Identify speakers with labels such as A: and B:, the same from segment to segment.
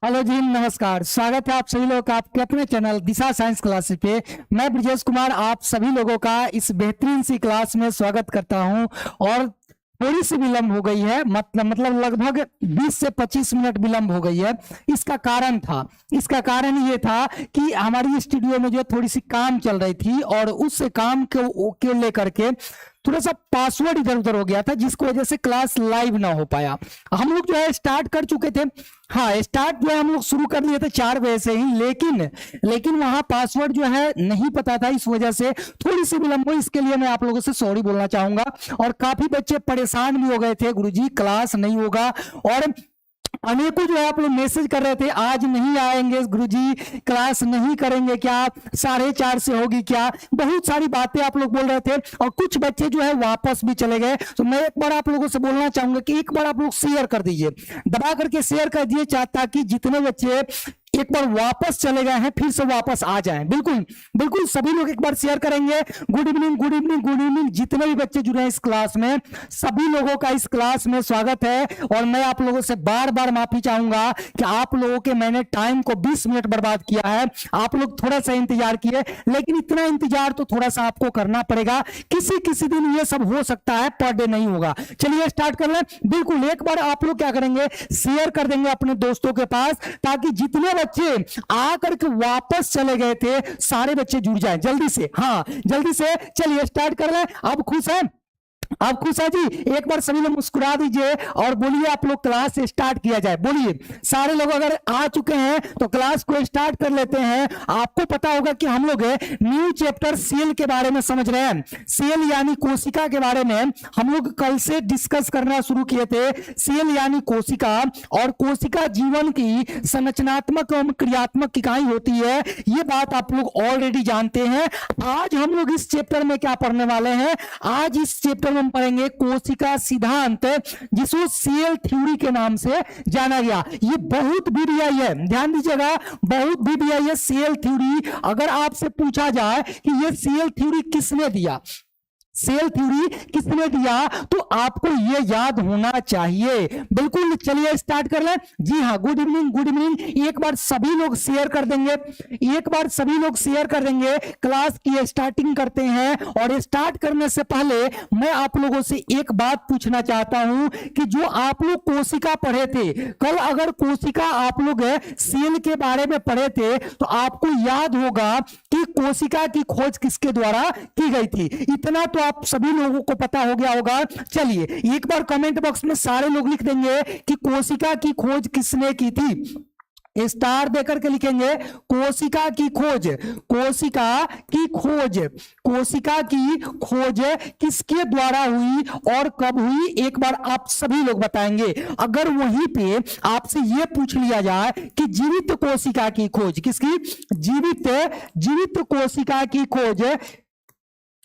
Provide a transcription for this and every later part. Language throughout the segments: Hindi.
A: हेलो जी, नमस्कार। स्वागत है आप सभी लोगों का आपके अपने चैनल दिशा साइंस क्लासेस पे। मैं ब्रजेश कुमार आप सभी लोगों का इस बेहतरीन सी क्लास में स्वागत करता हूं। और थोड़ी सी विलंब हो गई है, मतलब लगभग 20 से 25 मिनट विलंब हो गई है। इसका कारण ये था कि हमारी स्टूडियो में जो थोड़ी सी काम चल रही थी और उस काम को लेकर के थोड़ा सा पासवर्ड इधर उधर हो गया था, जिसकी वजह से क्लास लाइव ना हो पाया। हम लोग जो है स्टार्ट कर चुके थे। हाँ, स्टार्ट जो है हम लोग शुरू कर दिए थे 4 बजे से ही, लेकिन वहां पासवर्ड जो है नहीं पता था, इस वजह से थोड़ी सी विलंब हुई। इसके लिए मैं आप लोगों से सॉरी बोलना चाहूंगा। और काफी बच्चे परेशान भी हो गए थे, गुरुजी क्लास नहीं होगा। और अनेकों जो है आप लोग मैसेज कर रहे थे, आज नहीं आएंगे गुरुजी, क्लास नहीं करेंगे क्या, 4:30 से होगी क्या, बहुत सारी बातें आप लोग बोल रहे थे। और कुछ बच्चे जो है वापस भी चले गए। तो मैं एक बार आप लोगों से बोलना चाहूंगा कि एक बार आप लोग शेयर कर दीजिए, दबा करके शेयर कर दीजिए, ताकि जितने बच्चे एक बार वापस चले गए हैं फिर से वापस आ जाएं। बिल्कुल बिल्कुल सभी लोग एक बार शेयर करेंगे। Good evening, good evening, good evening. जितने भी बच्चे जुड़े हैं इस क्लास में, सभी लोगों का इस क्लास में स्वागत है। और मैं आप लोगों से बार बार माफी चाहूंगा कि आप लोगों के मैंने टाइम को 20 मिनट बर्बाद किया है। आप लोग थोड़ा सा इंतजार किए, लेकिन इतना इंतजार तो थोड़ा सा आपको करना पड़ेगा। किसी दिन ये सब हो सकता है, पर डे नहीं होगा। चलिए स्टार्ट कर लें। बिल्कुल एक बार आप लोग क्या करेंगे, शेयर कर देंगे अपने दोस्तों के पास, ताकि जितने बच्चे आकर के वापस चले गए थे सारे बच्चे जुड़ जाएं जल्दी से। हाँ जल्दी से, चलिए स्टार्ट कर लें। अब खुश है, आप खुश है जी? एक बार सभी लोग मुस्कुरा दीजिए और बोलिए आप लोग क्लास स्टार्ट किया जाए। बोलिए सारे लोग अगर आ चुके हैं तो क्लास को स्टार्ट कर लेते हैं। आपको पता होगा कि हम लोग न्यू चैप्टर सेल के बारे में समझ रहे हैं। सेल यानी कोशिका के बारे में हम लोग कल से डिस्कस करना शुरू किए थे। सेल यानी कोशिका, और कोशिका जीवन की संरचनात्मक एवं क्रियात्मक इकाई होती है। ये बात आप लोग ऑलरेडी जानते हैं। आज हम लोग इस चैप्टर में क्या पढ़ने वाले हैं? आज इस चैप्टर में हम पढ़ेंगे कोशिका सिद्धांत, जिसको सेल थ्योरी के नाम से जाना गया। ये बहुत बीडीआई है, ध्यान दीजिएगा, बहुत बीडीआई है सेल थ्योरी। अगर आपसे पूछा जाए कि ये सेल थ्योरी किसने दिया, सेल थ्योरी किसने दिया, तो आपको यह याद होना चाहिए। बिल्कुल चलिए स्टार्ट कर लें। जी हाँ, गुड इवनिंग, गुड इवनिंग। एक बार सभी लोग शेयर कर देंगे, एक बार सभी लोग शेयर कर देंगे। क्लास की स्टार्टिंग करते हैं। और स्टार्ट करने से पहले मैं आप लोगों से एक बात पूछना चाहता हूं कि जो आप लोग कोशिका पढ़े थे कल, अगर कोशिका आप लोग सेल के बारे में पढ़े थे तो आपको याद होगा कि कोशिका की खोज किसके द्वारा की गई थी। इतना तो आप सभी लोगों को पता हो गया होगा। चलिए एक बार कमेंट बॉक्स में सारे लोग लिख देंगे कि कोशिका की खोज किसने की थी। स्टार देकर के लिखेंगे कोशिका की खोज, कोशिका की खोज, कोशिका की खोज किसके द्वारा हुई और कब हुई, एक बार आप सभी लोग बताएंगे। अगर वहीं पे आपसे यह पूछ लिया जाए कि जीवित कोशिका की खोज किसकी, जीवित कोशिका की खोज,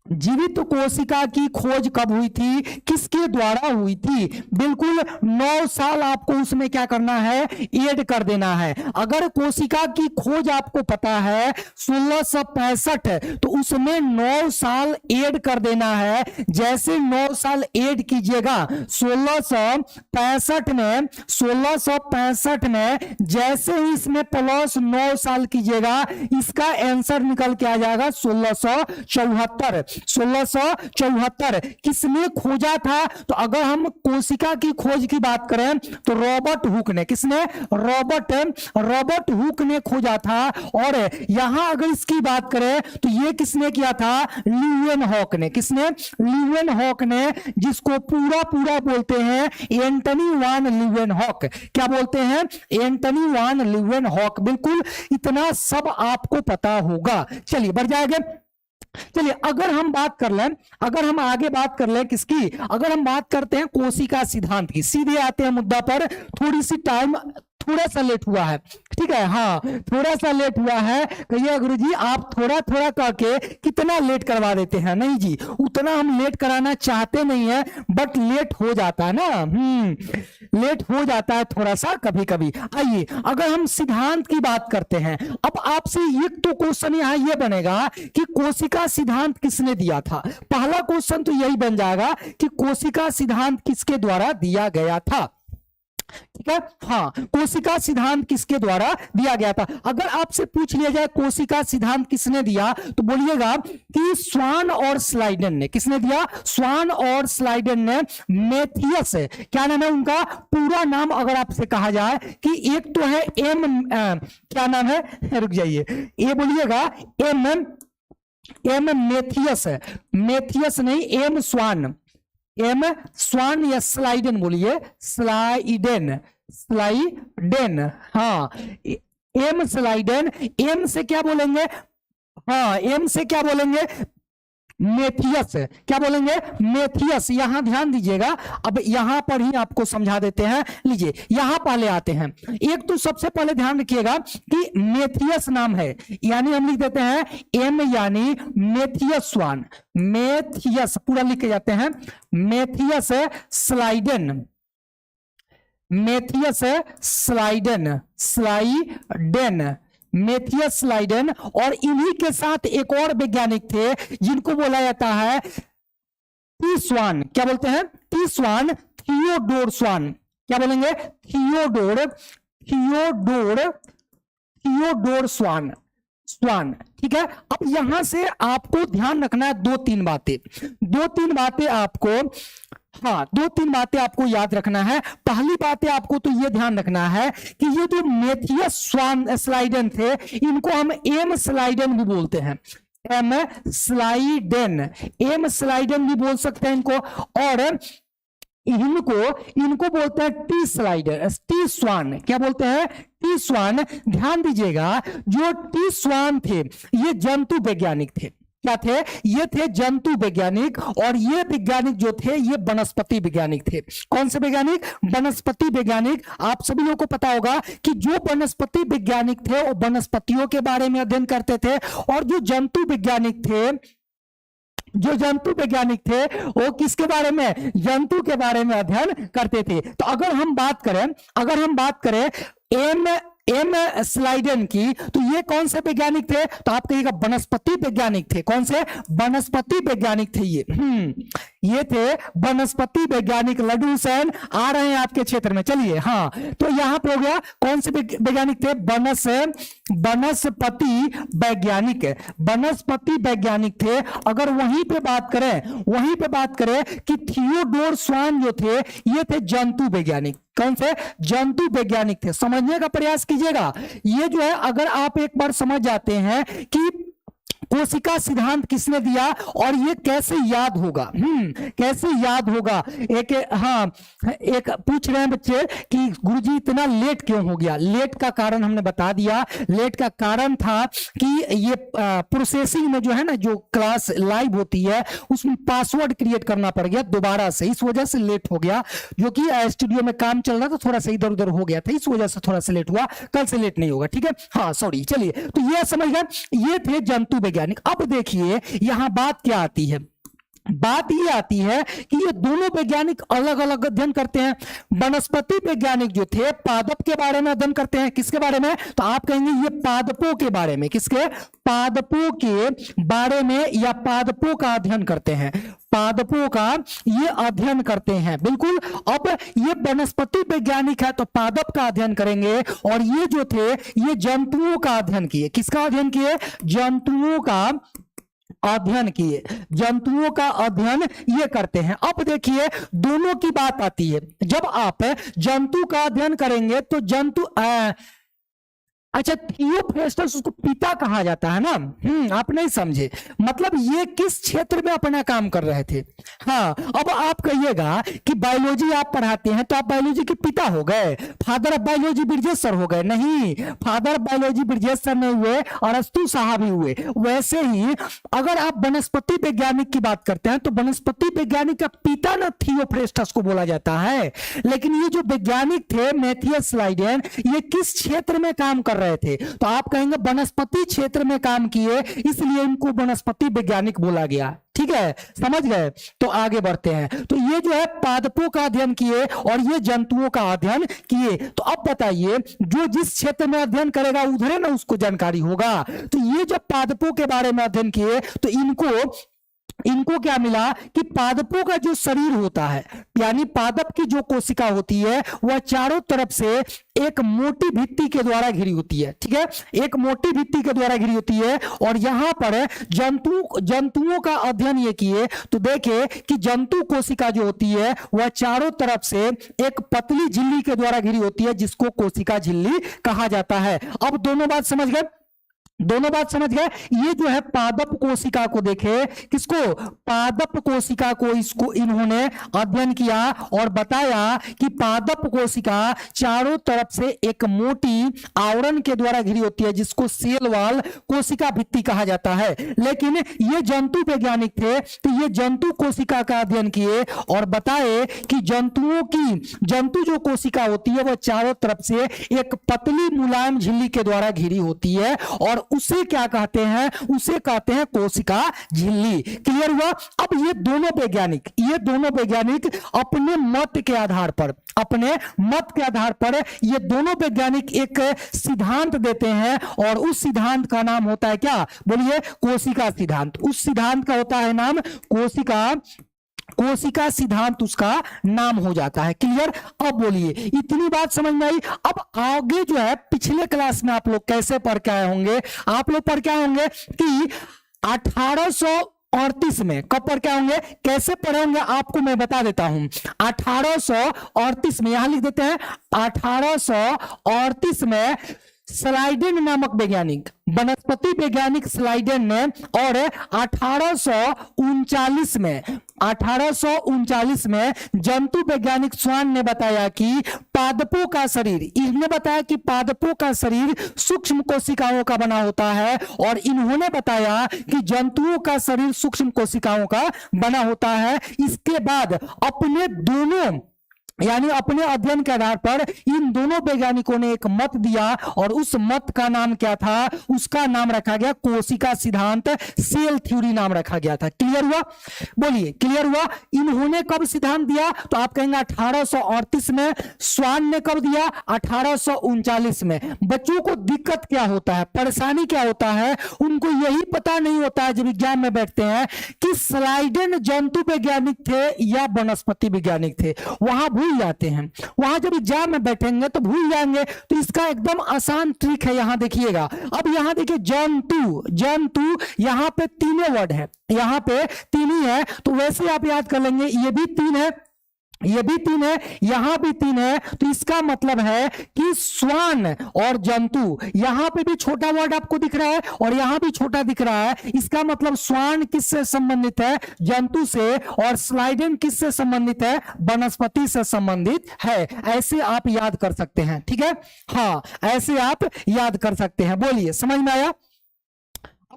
A: जीवित कोशिका की खोज कब हुई थी, किसके द्वारा हुई थी? बिल्कुल 9 साल आपको उसमें क्या करना है, ऐड कर देना है। अगर कोशिका की खोज आपको पता है 1665, तो उसमें 9 साल ऐड कर देना है। जैसे 9 साल ऐड कीजिएगा 1665 में, 1665 में जैसे ही इसमें प्लस 9 साल कीजिएगा, इसका आंसर निकल के आ जाएगा 1674। 1674 किसने खोजा था? तो अगर हम कोशिका की खोज की बात करें तो रॉबर्ट हुक ने, किसने? रॉबर्ट हुक ने खोजा था। और यहां अगर इसकी बात करें तो ये किसने किया था? ल्यूवेनहॉक ने। किसने? ल्यूवेनहॉक ने, जिसको पूरा पूरा बोलते हैं एंटनी वान ल्यूवेनहॉक। क्या बोलते हैं? एंटनी वान ल्यूवेनहॉक। बिल्कुल इतना सब आपको पता होगा। चलिए बढ़ जाएंगे। चलिए अगर हम बात कर लें, अगर हम आगे बात कर लें किसकी, अगर हम बात करते हैं कोशिका सिद्धांत की, सीधे आते हैं मुद्दा पर। थोड़ी सी टाइम थोड़ा सा लेट हुआ है, ठीक है, हाँ थोड़ा सा लेट हुआ है। कहिए गुरुजी आप थोड़ा थोड़ा करके कितना लेट करवा देते हैं? नहीं जी, उतना हम लेट कराना चाहते नहीं है, बट लेट हो जाता है ना, लेट हो जाता है थोड़ा सा कभी कभी। आइए अगर हम सिद्धांत की बात करते हैं, अब आपसे एक तो क्वेश्चन यहाँ ये बनेगा कि कोशिका सिद्धांत किसने दिया था। पहला क्वेश्चन तो यही बन जाएगा कि कोशिका सिद्धांत किसके द्वारा दिया गया था। ठीक है। हाँ, कोशिका सिद्धांत किसके द्वारा दिया गया था? अगर आपसे पूछ लिया जाए कोशिका सिद्धांत किसने दिया, तो बोलिएगा कि स्वान और स्लाइडन ने। किसने दिया? स्वान और स्लाइडन ने। मेथियस, क्या नाम है उनका पूरा नाम? अगर आपसे कहा जाए कि एक तो है क्या नाम है, रुक जाइए, ये बोलिएगा एम मेथियस है, मेथियस नहीं, एम स्वान, एम स्वान या स्लाइडन बोलिए, स्लाइडेन, स्लाइडेन, हाँ, एम स्लाइडेन। एम से क्या बोलेंगे? हाँ, एम से क्या बोलेंगे? मेथियस। क्या बोलेंगे? मेथियस। यहां ध्यान दीजिएगा, अब यहां पर ही आपको समझा देते हैं। लीजिए, यहां पहले आते हैं। एक तो सबसे पहले ध्यान रखिएगा कि मेथियस नाम है, यानी हम लिख देते हैं एम यानी मेथियस स्वान, मेथियस पूरा लिख के जाते हैं, मेथियस स्लाइडन, मेथियस स्लाइडन, स्लाइडेन, मेथियस स्लाइडन। और इन्हीं के साथ एक और वैज्ञानिक थे जिनको बोला जाता है टी स्वान। क्या बोलते हैं? टी स्वान, थियोडोर स्वान। क्या बोलेंगे? थियोडोर, थियोडोर, थियोडोर स्वान, स्वान। ठीक है। अब यहां से आपको ध्यान रखना है दो तीन बातें, दो तीन बातें आपको, हाँ, दो तीन बातें आपको याद रखना है। पहली बात आपको तो ये ध्यान रखना है कि ये जो मेथियस स्वान स्लाइडन थे, इनको हम एम स्लाइडन भी बोलते हैं, एम स्लाइडन, एम स्लाइडन भी बोल सकते हैं इनको। और इनको बोलते हैं टी स्लाइडर, टी स्वान। क्या बोलते हैं? टी स्वान। ध्यान दीजिएगा, जो टी स्वान थे ये जंतु वैज्ञानिक थे। क्या थे? ये थे जंतु वैज्ञानिक। और ये वैज्ञानिक जो थे ये वनस्पति वैज्ञानिक थे। कौन से वैज्ञानिक? वनस्पति वैज्ञानिक। आप सभी लोगों को पता होगा कि जो वनस्पति वैज्ञानिक थे वो वनस्पतियों के बारे में अध्ययन करते थे, और जो जंतु वैज्ञानिक थे, जो जंतु वैज्ञानिक थे वो किसके बारे में? जंतु के बारे में अध्ययन करते थे। तो अगर हम बात करें एम स्लाइडन की, तो ये कौन से वैज्ञानिक थे? तो आप कहिएगा वनस्पति वैज्ञानिक थे। कौन से? वनस्पति वैज्ञानिक थे ये थे वनस्पति वैज्ञानिक। लड्डू सेन आ रहे हैं आपके क्षेत्र में, चलिए। हाँ, तो यहां पे हो गया कौन से वैज्ञानिक थे? वनस्पति वैज्ञानिक, वनस्पति वैज्ञानिक थे। अगर वहीं पे बात करें कि थियोडोर स्वान जो थे ये थे जंतु वैज्ञानिक। कौन से? जंतु वैज्ञानिक थे। समझने का प्रयास कीजिएगा। ये जो है, अगर आप एक बार समझ जाते हैं कि कोशिका सिद्धांत किसने दिया और ये कैसे याद होगा, कैसे याद होगा। एक पूछ रहे हैं बच्चे कि गुरुजी इतना लेट क्यों हो गया? लेट का कारण हमने बता दिया। लेट का कारण था कि ये प्रोसेसिंग में जो है ना, जो क्लास लाइव होती है उसमें पासवर्ड क्रिएट करना पड़ गया दोबारा से, इस वजह से लेट हो गया। जो कि स्टूडियो में काम चल रहा था, थोड़ा सा इधर उधर हो गया था, इस वजह से थोड़ा सा लेट हुआ। कल से लेट नहीं होगा, ठीक है? हाँ, सॉरी। चलिए, तो ये समझ गए, ये थे जंतु वैज्ञानिक। अब देखिए यहां बात क्या आती है। बात ये आती है कि ये दोनों वैज्ञानिक अलग अलग अध्ययन करते हैं। वनस्पति वैज्ञानिक जो थे पादप के बारे में अध्ययन करते हैं। किसके बारे में? तो आप कहेंगे ये पादपों के बारे में। किसके? पादपों के बारे में, या पादपों का अध्ययन करते हैं, पादपों का ये अध्ययन करते हैं, बिल्कुल। अब ये वनस्पति वैज्ञानिक है तो पादप का अध्ययन करेंगे, और ये जो थे ये जंतुओं का अध्ययन किए। किसका अध्ययन किए? जंतुओं का अध्ययन किए, जंतुओं का अध्ययन ये करते हैं। अब देखिए दोनों की बात आती है। जब आप जंतु का अध्ययन करेंगे तो जंतु अच्छा, थियोफ्रेस्टस उसको पिता कहा जाता है ना। आप नहीं समझे, मतलब ये किस क्षेत्र में अपना काम कर रहे थे। हाँ, अब आप कहिएगा कि बायोलॉजी आप पढ़ाते हैं तो आप बायोलॉजी के पिता हो गए, father of biology Brijesh sir हो गए। नहीं, father of biology Brijesh sir नहीं हुए, अरस्तु साहब ही हुए। वैसे ही अगर आप वनस्पति वैज्ञानिक की बात करते हैं तो वनस्पति वैज्ञानिक का पिता ना थियोफ्रेस्टस को बोला जाता है। लेकिन ये जो वैज्ञानिक थे मेथियस स्लाइडेन, ये किस क्षेत्र में काम कर रहे थे? तो आप कहेंगे वनस्पति क्षेत्र में काम किए, इसलिए इनको वनस्पति वैज्ञानिक बोला गया। ठीक है, समझ गए? तो आगे बढ़ते हैं। तो ये जो है पादपों का अध्ययन किए और ये जंतुओं का अध्ययन किए। तो अब बताइए, जो जिस क्षेत्र में अध्ययन करेगा उधर ना उसको जानकारी होगा। तो ये जब पादपों के बारे में अध्ययन किए तो इनको इनको क्या मिला कि पादपों का जो शरीर होता है, यानी पादप की जो कोशिका होती है वह चारों तरफ से एक मोटी भित्ति के द्वारा घिरी होती है। ठीक है, एक मोटी भित्ति के द्वारा घिरी होती है। और यहां पर जंतुओं का अध्ययन ये किए तो देखे कि जंतु कोशिका जो होती है वह चारों तरफ से एक पतली झिल्ली के द्वारा घिरी होती है, जिसको कोशिका झिल्ली कहा जाता है। अब दोनों बात समझ गए, दोनों बात समझ गए। ये जो है पादप कोशिका को देखे, किसको, पादप कोशिका को, इसको इन्होंने अध्ययन किया और बताया कि पादप कोशिका चारों तरफ से एक मोटी आवरण के द्वारा घिरी होती है, जिसको सेल वॉल कोशिका भित्ति कहा जाता है। लेकिन ये जंतु वैज्ञानिक थे तो ये जंतु कोशिका का अध्ययन किए और बताए कि जंतु जो कोशिका होती है वह चारों तरफ से एक पतली मुलायम झिल्ली के द्वारा घिरी होती है और उसे क्या कहते हैं, उसे कहते हैं कोशिका झिल्ली। क्लियर हुआ। अब ये दोनों वैज्ञानिक अपने मत के आधार पर ये दोनों वैज्ञानिक एक सिद्धांत देते हैं और उस सिद्धांत का नाम होता है क्या, बोलिए, कोशिका सिद्धांत। उस सिद्धांत का होता है नाम कोशिका सिद्धांत, उसका नाम हो जाता है। क्लियर। अब बोलिए, इतनी बात समझ में आई। अब आगे जो है पिछले क्लास में आप लोग कैसे पढ़ के आए होंगे, आप लोग पढ़ के आए होंगे कि 1838 में, कब पढ़ के होंगे, कैसे पढ़े होंगे आपको मैं बता देता हूं। 1838 में, यहां लिख देते हैं, 1838 में स्लाइडेन नामक वैज्ञानिक, वनस्पति वैज्ञानिक स्लाइडेन ने, और 1839 में जंतु वैज्ञानिक स्वान ने बताया कि पादपों का शरीर सूक्ष्म कोशिकाओं का बना होता है। और इन्होंने बताया कि जंतुओं का शरीर सूक्ष्म कोशिकाओं का बना होता है। इसके बाद अपने अध्ययन के आधार पर इन दोनों वैज्ञानिकों ने एक मत दिया और उस मत का नाम क्या था, उसका नाम रखा गया कोशिका सिद्धांत, सेल थ्योरी नाम रखा गया था। क्लियर हुआ, बोलिए, क्लियर हुआ। इन्होंने कब सिद्धांत दिया, तो आप कहेंगे 1838 में। स्वान ने कब दिया, 1839 में। बच्चों को दिक्कत क्या होता है, परेशानी क्या होता है, उनको यही पता नहीं होता है जब एग्जाम में बैठते हैं कि स्लाइडेन जंतु वैज्ञानिक थे या वनस्पति वैज्ञानिक थे, वहां भूल जाते हैं। वहां जब एग्जाम में बैठेंगे तो भूल जाएंगे। तो इसका एकदम आसान ट्रिक है, यहां देखिएगा। अब यहां देखिए, जंतु यहां पे तीनों वर्ड है, यहां पे तीन ही है, तो वैसे आप याद कर लेंगे, ये भी तीन है, ये भी तीन है, यहां भी तीन है। तो इसका मतलब है कि स्वान और जंतु, यहां पे भी छोटा वर्ड आपको दिख रहा है और यहां भी छोटा दिख रहा है। इसका मतलब स्वान किससे संबंधित है, जंतु से, और स्लाइडेन किससे संबंधित है, वनस्पति से संबंधित है। ऐसे आप याद कर सकते हैं। ठीक है, हाँ, ऐसे आप याद कर सकते हैं। बोलिए, समझ में आया।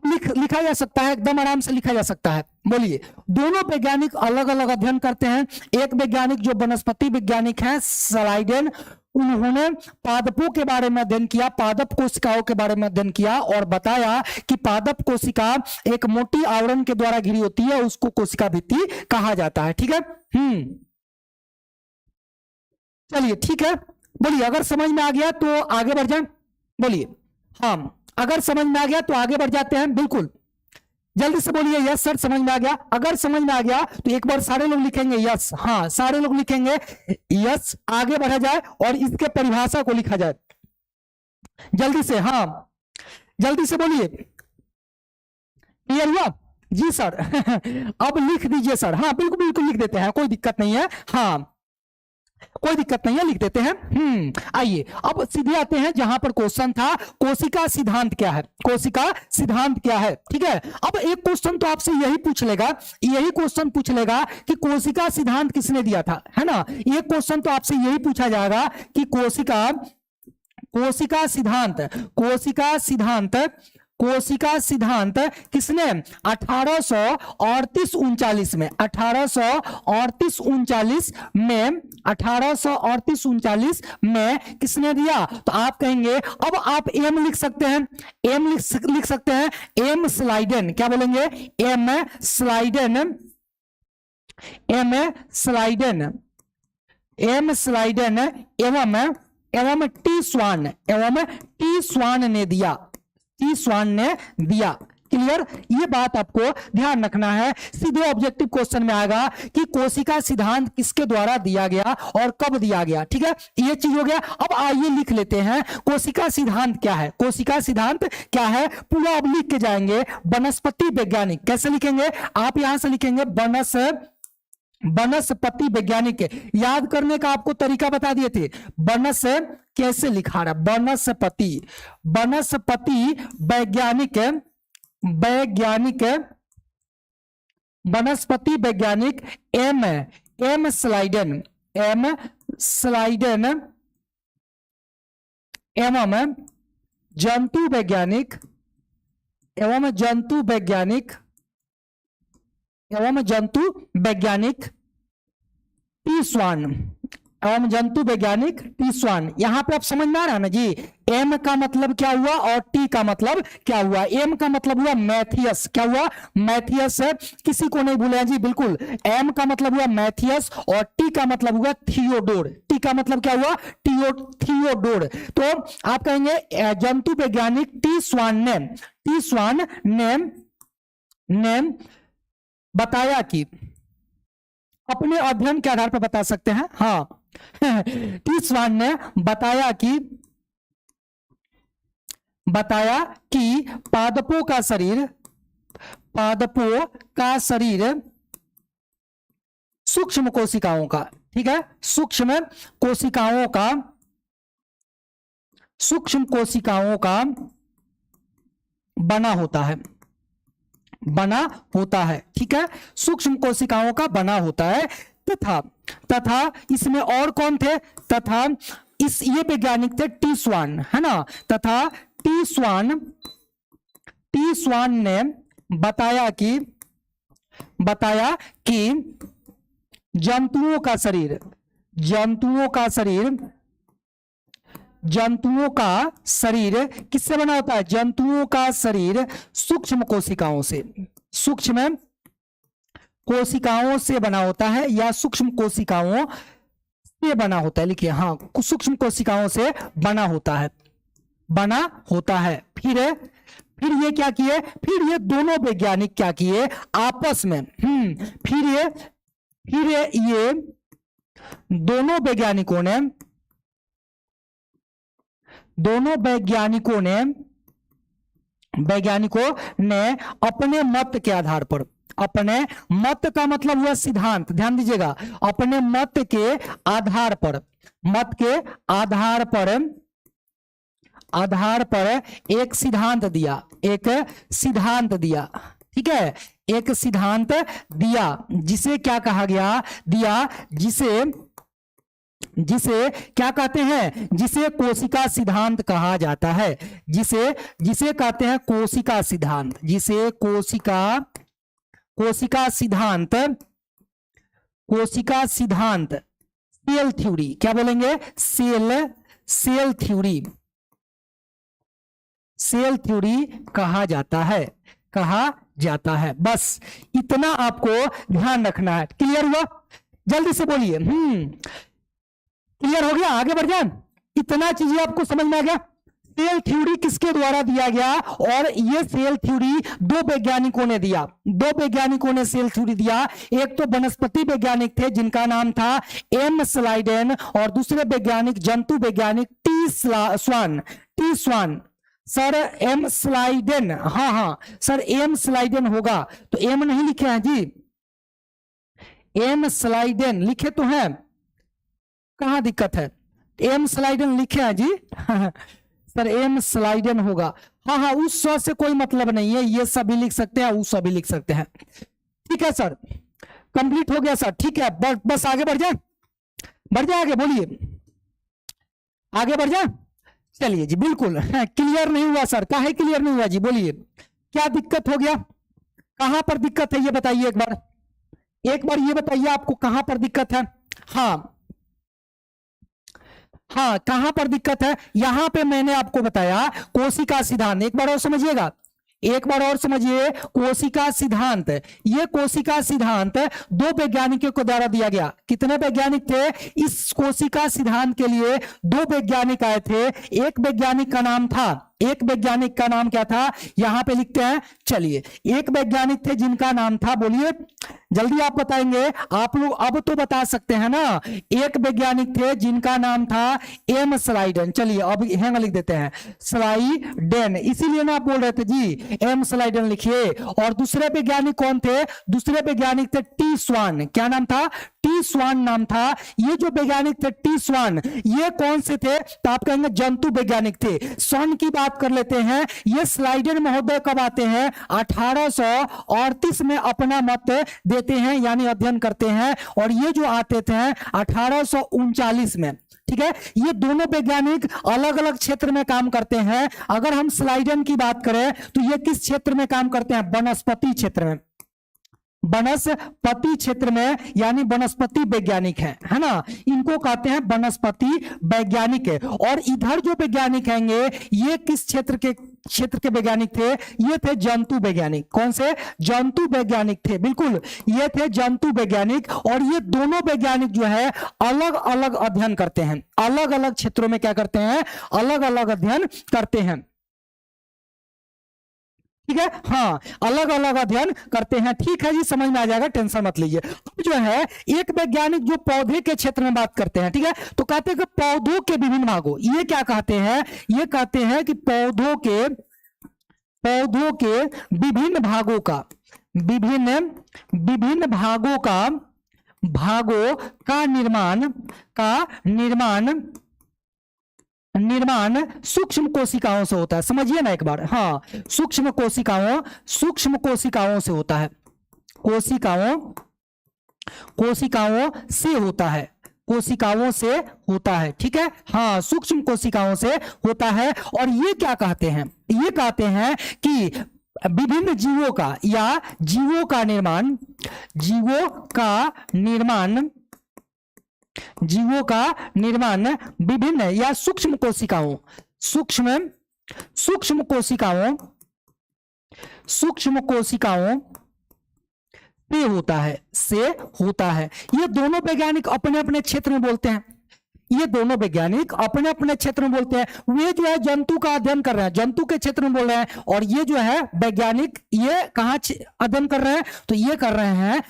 A: लिखा जा सकता है, एकदम आराम से लिखा जा सकता है। बोलिए, दोनों वैज्ञानिक अलग अलग अध्ययन करते हैं। एक वैज्ञानिक जो वनस्पति वैज्ञानिक है स्लाइडेन, उन्होंने पादपों के बारे में अध्ययन किया, पादप कोशिकाओं के बारे में अध्ययन किया और बताया कि पादप कोशिका एक मोटी आवरण के द्वारा घिरी होती है, उसको कोशिका भित्ति कहा जाता है। ठीक है, चलिए, ठीक है। बोलिए, अगर समझ में आ गया तो आगे बढ़ जाए। बोलिए, हाँ, अगर समझ में आ गया तो आगे बढ़ जाते हैं। बिल्कुल, जल्दी से बोलिए, यस सर समझ में आ गया। अगर समझ में आ गया तो एक बार सारे लोग लिखेंगे यस, हाँ, सारे लोग लिखेंगे यस। आगे बढ़ा जाए और इसके परिभाषा को लिखा जाए जल्दी से, हाँ, जल्दी से बोलिए। क्लियर हुआ जी सर? अब लिख दीजिए सर। हाँ, बिल्कुल बिल्कुल लिख देते हैं, कोई दिक्कत नहीं है। हाँ, कोई दिक्कत नहीं है, लिख देते हैं। आइए अब सीधे आते हैं जहां पर क्वेश्चन था, कोशिका सिद्धांत क्या है, कोशिका सिद्धांत क्या है। ठीक है, अब एक क्वेश्चन तो आपसे यही पूछ लेगा कि कोशिका सिद्धांत किसने दिया था, है ना। एक क्वेश्चन तो आपसे यही पूछा जाएगा कि कोशिका सिद्धांत किसने 1838-39 में 1838-39 में किसने दिया। तो आप कहेंगे, अब आप एम लिख सकते हैं, एम स्लाइडेन। क्या बोलेंगे, एम स्लाइडेन एवं टी स्वान ने दिया। क्लियर, ये बात आपको ध्यान रखना है। सीधे ऑब्जेक्टिव क्वेश्चन में आएगा कि कोशिका सिद्धांत किसके द्वारा दिया गया और कब दिया गया। ठीक है, ये चीज हो गया। अब आइए लिख लेते हैं कोशिका सिद्धांत क्या है। कोशिका सिद्धांत क्या है पूरा अब लिख के जाएंगे। वनस्पति वैज्ञानिक, कैसे लिखेंगे आप, यहां से लिखेंगे वनस्पति वैज्ञानिक। याद करने का आपको तरीका बता दिए थे। बनस कैसे लिखा रहा, वनस्पति वैज्ञानिक, वनस्पति वैज्ञानिक एम स्लाइडन एवं जंतु वैज्ञानिक टी स्वान। यहां पे आप समझ में आ रहा है ना जी, एम का मतलब क्या हुआ और टी का मतलब क्या हुआ। एम का मतलब हुआ मैथियस, क्या हुआ मैथियस, किसी को नहीं भूले जी, बिल्कुल। एम का मतलब हुआ मैथियस और टी का मतलब हुआ थियोडोर। टी का मतलब क्या हुआ थियोडोर। तो आप कहेंगे जंतु वैज्ञानिक टी स्वान ने बताया कि, अपने अध्ययन के आधार पर बता सकते हैं, हाँ टी स्वान ने बताया कि पादपों का शरीर सूक्ष्म कोशिकाओं का, ठीक है, सूक्ष्म कोशिकाओं का बना होता है, ठीक है, सूक्ष्म कोशिकाओं का बना होता है। तथा इसमें और कौन थे, तथा ये वैज्ञानिक थे टी स्वान, है ना। तथा टी स्वान ने बताया कि जंतुओं का शरीर किससे बना होता है, जंतुओं का शरीर सूक्ष्म कोशिकाओं से बना होता है, या सूक्ष्म कोशिकाओं से बना होता है, लिखिए, हाँ सूक्ष्म कोशिकाओं से बना होता है। फिर ये क्या किए, फिर ये दोनों वैज्ञानिक क्या किए आपस में, फिर ये दोनों वैज्ञानिकों ने अपने मत के आधार पर, अपने मत का मतलब हुआ सिद्धांत, ध्यान दीजिएगा, अपने मत के आधार पर एक सिद्धांत दिया, ठीक है, एक सिद्धांत दिया, जिसे क्या कहा गया, जिसे क्या कहते हैं, जिसे कोशिका सिद्धांत कहा जाता है, जिसे कहते हैं कोशिका सिद्धांत, जिसे कोशिका सिद्धांत सेल थ्योरी, क्या बोलेंगे, सेल थ्योरी कहा जाता है। बस इतना आपको ध्यान रखना है। क्लियर हुआ, जल्दी से बोलिए, क्लियर हो गया, आगे बढ़ जाए। इतना चीजें आपको समझ में आ गया। सेल थ्योरी किसके द्वारा दिया गया, और ये सेल थ्योरी दो वैज्ञानिकों ने सेल थ्योरी दिया। एक तो वनस्पति वैज्ञानिक थे जिनका नाम था एम स्लाइडेन, और दूसरे वैज्ञानिक जंतु वैज्ञानिक टी स्वान। सर एम स्लाइडेन, हाँ सर एम स्लाइडेन होगा, तो एम नहीं लिखे हैं जी, एम स्लाइडेन लिखे तो हैं, कहां दिक्कत है, एम स्लाइडेन लिखे हैं जी सर एम स्लाइडेन होगा, हाँ उस स से कोई मतलब नहीं है, ये सभी लिख सकते हैं, उस सभी लिख सकते हैं। ठीक है सर, कंप्लीट हो गया सर, ठीक है, बस आगे बढ़ जाए आगे, बोलिए आगे बढ़ जाए। चलिए जी, बिल्कुल क्लियर नहीं हुआ सर, काहे क्लियर नहीं हुआ जी, बोलिए क्या दिक्कत हो गया, कहां पर दिक्कत है ये बताइए, एक बार ये बताइए आपको कहां पर दिक्कत है। हाँ कहां पर दिक्कत है, यहां पे मैंने आपको बताया कोशिका सिद्धांत, एक बार और समझिएगा, कोशिका सिद्धांत। ये कोशिका सिद्धांत दो वैज्ञानिकों को द्वारा दिया गया। कितने वैज्ञानिक थे इस कोशिका सिद्धांत के लिए, दो वैज्ञानिक आए थे। एक वैज्ञानिक का नाम था एक वैज्ञानिक का नाम क्या था, यहां पे लिखते हैं। चलिए, एक वैज्ञानिक थे जिनका नाम था, बोलिए जल्दी आप बताएंगे, आप लोग अब तो बता सकते हैं ना। एक वैज्ञानिक थे जिनका नाम था एम स्लाइडन। चलिए अब यहां लिख देते हैं स्लाइडेन, इसीलिए ना आप बोल रहे थे जी एम स्लाइडन लिखिए। और दूसरे वैज्ञानिक कौन थे, दूसरे वैज्ञानिक थे टी स्वान। क्या नाम था, टी स्वान नाम था। ये जो वैज्ञानिक थे टी स्वान, ये कौन से थे, तो आप कहेंगे जंतु वैज्ञानिक थे। सन की बात कर लेते हैं, ये स्लाइडन महोदय कब आते हैं, 1838 में अपना मत देते हैं, यानी अध्ययन करते हैं। और ये जो आते थे 1839 में, ठीक है। ये दोनों वैज्ञानिक अलग अलग क्षेत्र में काम करते हैं। अगर हम स्लाइडन की बात करें तो ये किस क्षेत्र में काम करते हैं, वनस्पति क्षेत्र में, वनस्पति क्षेत्र में, यानी वनस्पति वैज्ञानिक है ना, इनको कहते हैं वनस्पति वैज्ञानिक है। और इधर जो वैज्ञानिक हैंगे, ये किस क्षेत्र के वैज्ञानिक थे, ये थे जंतु वैज्ञानिक। कौन से, जंतु वैज्ञानिक थे, बिल्कुल ये थे जंतु वैज्ञानिक। और ये दोनों वैज्ञानिक जो है अलग अलग अध्ययन करते हैं, अलग अलग क्षेत्रों में क्या करते हैं, अलग अलग अध्ययन करते हैं, ठीक है। हाँ, अलग अलग अध्ययन करते हैं, ठीक है जी, समझ में आ जाएगा, टेंशन मत लीजिए। अब जो है एक वैज्ञानिक जो पौधे के क्षेत्र में बात करते हैं, ठीक है, तो कहते हैं कि पौधों के विभिन्न भागों, ये क्या कहते हैं, ये कहते हैं कि पौधों के विभिन्न भागों का, विभिन्न भागों का निर्माण सूक्ष्म कोशिकाओं से होता है। समझिए ना एक बार, हाँ, सूक्ष्म कोशिकाओं से होता है, कोशिकाओं से होता है, ठीक है। हाँ, सूक्ष्म कोशिकाओं से होता है। और ये क्या कहते हैं, ये कहते हैं कि विभिन्न जीवों का या जीवों का निर्माण विभिन्न या सूक्ष्म कोशिकाओं से होता है। ये दोनों वैज्ञानिक अपने अपने क्षेत्र में बोलते हैं, ये दोनों वैज्ञानिक अपने अपने क्षेत्र में बोलते हैं। वे जो है जंतु का अध्ययन कर रहे हैं, जंतु के क्षेत्र में बोल रहे हैं। और ये जो है वैज्ञानिक, ये कहाँ अध्ययन कर रहे हैं, तो ये कर रहे हैं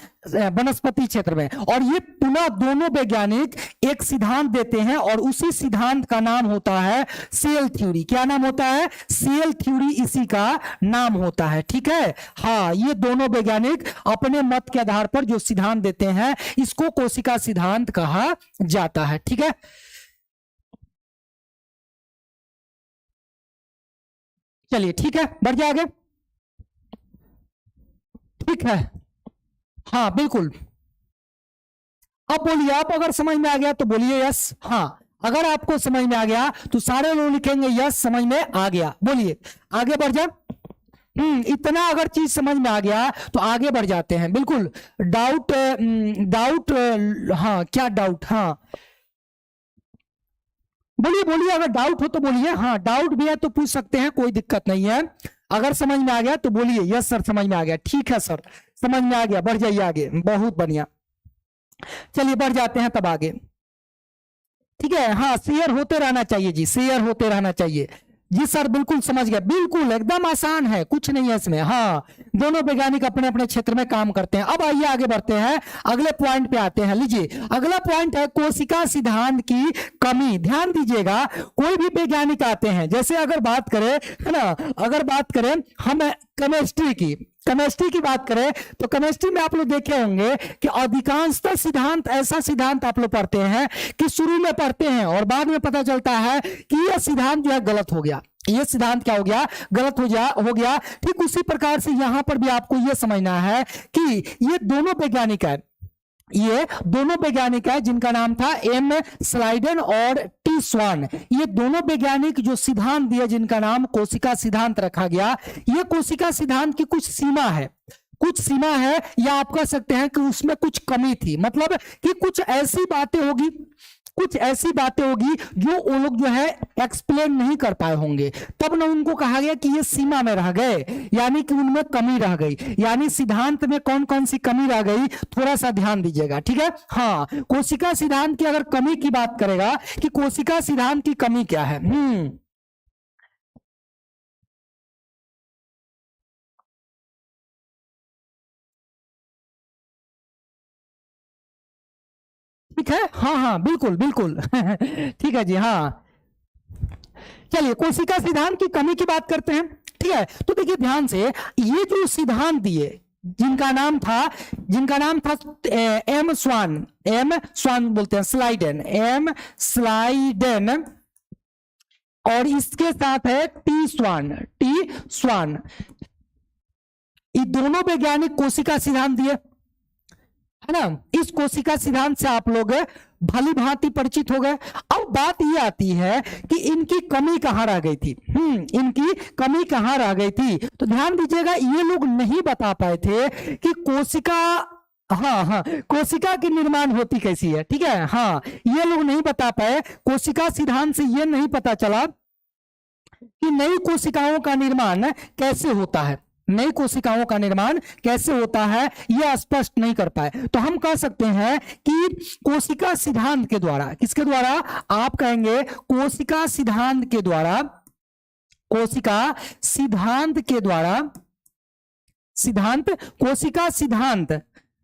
A: वनस्पति क्षेत्र में। और ये पुनः दोनों वैज्ञानिक एक सिद्धांत देते हैं, और उसी सिद्धांत का नाम होता है सेल थ्योरी। क्या नाम होता है, सेल थ्योरी, इसी का नाम होता है, ठीक है। हाँ, ये दोनों वैज्ञानिक अपने मत के आधार पर जो सिद्धांत देते हैं, इसको कोशिका सिद्धांत कहा जाता है, ठीक है। चलिए ठीक है, बढ़ जाए आगे, ठीक है। हाँ बिल्कुल, अब बोलिए, आप अगर समझ में आ गया तो बोलिए यस। हाँ, अगर आपको समझ में आ गया तो सारे लोग लिखेंगे यस, समझ में आ गया। बोलिए, आगे बढ़ जाए। इतना अगर चीज समझ में आ गया तो आगे बढ़ जाते हैं। बिल्कुल, डाउट, हाँ, क्या डाउट, हाँ बोलिए बोलिए, अगर डाउट हो तो बोलिए। हाँ, डाउट भी है तो पूछ सकते हैं, कोई दिक्कत नहीं है। अगर समझ में आ गया तो बोलिए यस सर, समझ में आ गया, ठीक है सर, समझ में आ गया, बढ़ जाइए आगे, बहुत बढ़िया। चलिए बढ़ जाते हैं तब आगे, ठीक है। हाँ, शेयर होते रहना चाहिए जी, शेयर होते रहना चाहिए जी सर, बिल्कुल समझ गया, बिल्कुल एकदम आसान है, कुछ नहीं है इसमें। हाँ, दोनों वैज्ञानिक अपने अपने क्षेत्र में काम करते हैं। अब आइए आगे बढ़ते हैं, अगले पॉइंट पे आते हैं। लीजिए, अगला पॉइंट है कोशिका सिद्धांत की कमी। ध्यान दीजिएगा, कोई भी वैज्ञानिक आते हैं, जैसे अगर बात करें, है ना, अगर बात करें हम केमिस्ट्री की बात करें, तो केमिस्ट्री में आप लोग देखे होंगे कि अधिकांशतः सिद्धांत, ऐसा सिद्धांत आप लोग पढ़ते हैं कि शुरू में पढ़ते हैं और बाद में पता चलता है कि यह सिद्धांत जो है गलत हो गया, ये सिद्धांत क्या हो गया, गलत हो गया। ठीक उसी प्रकार से यहां पर भी आपको यह समझना है कि ये दोनों वैज्ञानिक है, ये दोनों वैज्ञानिक है जिनका नाम था एम स्लाइडन और टी स्वान। ये दोनों वैज्ञानिक जो सिद्धांत दिए, जिनका नाम कोशिका सिद्धांत रखा गया, ये कोशिका सिद्धांत की कुछ सीमा है, या आप कह सकते हैं कि उसमें कुछ कमी थी। मतलब कि कुछ ऐसी बातें होगी जो वो लोग जो है एक्सप्लेन नहीं कर पाए होंगे, तब ना उनको कहा गया कि ये सीमा में रह गए, यानी कि उनमें कमी रह गई। यानी सिद्धांत में कौन कौन सी कमी रह गई, थोड़ा सा ध्यान दीजिएगा, ठीक है। हाँ, कोशिका सिद्धांत की अगर कमी की बात करेगा कि कोशिका सिद्धांत की कमी क्या है, ठीक है, हाँ हाँ बिल्कुल बिल्कुल ठीक है जी, हाँ चलिए कोशिका सिद्धांत की कमी की बात करते हैं। ठीक है, तो देखिए ध्यान से, ये जो सिद्धांत दिए जिनका नाम था एम स्वान बोलते हैं, स्लाइडेन, एम स्लाइडेन, और इसके साथ है टी स्वान। ये दोनों वैज्ञानिक कोशिका सिद्धांत दिए, है ना। इस कोशिका सिद्धांत से आप लोग भली भांति परिचित हो गए। अब बात ये आती है कि इनकी कमी कहाँ रह गई थी। इनकी कमी कहाँ रह गई थी, तो ध्यान दीजिएगा, ये लोग नहीं बता पाए थे कि कोशिका, हाँ कोशिका की निर्माण होती कैसी है। ठीक है, हाँ ये लोग नहीं बता पाए, कोशिका सिद्धांत से ये नहीं पता चला कि नई कोशिकाओं का निर्माण कैसे होता है, नई कोशिकाओं का निर्माण कैसे होता है, यह स्पष्ट नहीं कर पाए। तो हम कह सकते हैं कि कोशिका सिद्धांत के द्वारा, किसके द्वारा आप कहेंगे, कोशिका सिद्धांत के द्वारा, कोशिका सिद्धांत के द्वारा, कोशिका सिद्धांत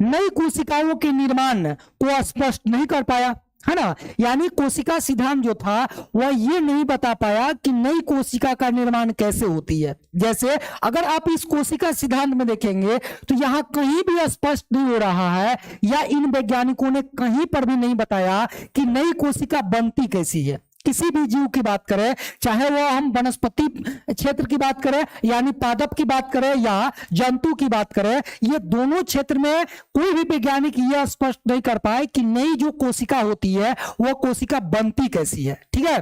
A: नई कोशिकाओं के निर्माण को स्पष्ट नहीं कर पाया, है ना। यानी कोशिका सिद्धांत जो था वह ये नहीं बता पाया कि नई कोशिका का निर्माण कैसे होती है। जैसे अगर आप इस कोशिका सिद्धांत में देखेंगे तो यहां कहीं भी स्पष्ट नहीं हो रहा है, या इन वैज्ञानिकों ने कहीं पर भी नहीं बताया कि नई कोशिका बनती कैसी है। किसी भी जीव की बात करें, चाहे वो हम वनस्पति क्षेत्र की बात करें, यानी पादप की बात करें, या जंतु की बात करें, ये दोनों क्षेत्र में कोई भी वैज्ञानिक यह स्पष्ट नहीं कर पाए कि नई जो कोशिका होती है वह कोशिका बनती कैसी है। ठीक है,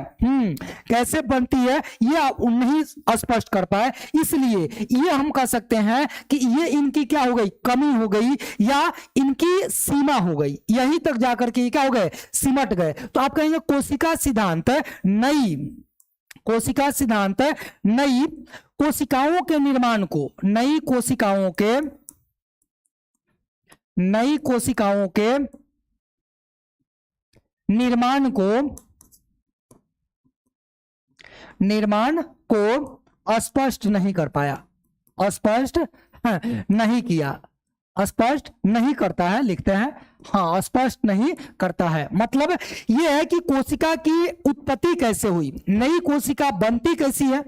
A: कैसे बनती है ये नहीं स्पष्ट कर पाए, इसलिए ये हम कह सकते हैं कि ये इनकी क्या हो गई, कमी हो गई, या इनकी सीमा हो गई, यहीं तक जाकर के क्या हो गए, सिमट गए। तो आप कहेंगे कोशिका सिद्धांत नई कोशिकाओं के निर्माण को, नई कोशिकाओं के निर्माण को स्पष्ट नहीं कर पाया, स्पष्ट नहीं किया, स्पष्ट नहीं करता है, लिखते हैं, हाँ स्पष्ट नहीं करता है। मतलब यह है कि कोशिका की उत्पत्ति कैसे हुई, नई कोशिका बनती कैसी है,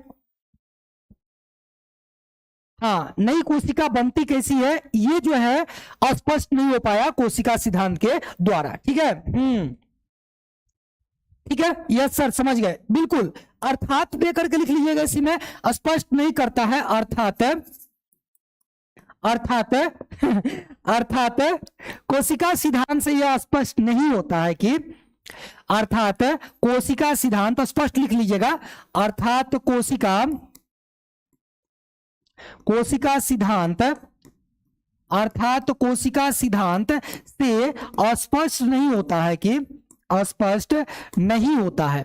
A: हाँ नई कोशिका बनती कैसी है, ये जो है स्पष्ट नहीं हो पाया कोशिका सिद्धांत के द्वारा। ठीक है, ठीक है, यस सर समझ गए, बिल्कुल। अर्थात दे करके लिख लीजिएगा, इसी में स्पष्ट नहीं करता है, अर्थात कोशिका सिद्धांत से यह स्पष्ट नहीं होता है कि, अर्थात कोशिका सिद्धांत स्पष्ट लिख लीजिएगा, अर्थात कोशिका सिद्धांत से स्पष्ट नहीं होता है कि, स्पष्ट नहीं होता है,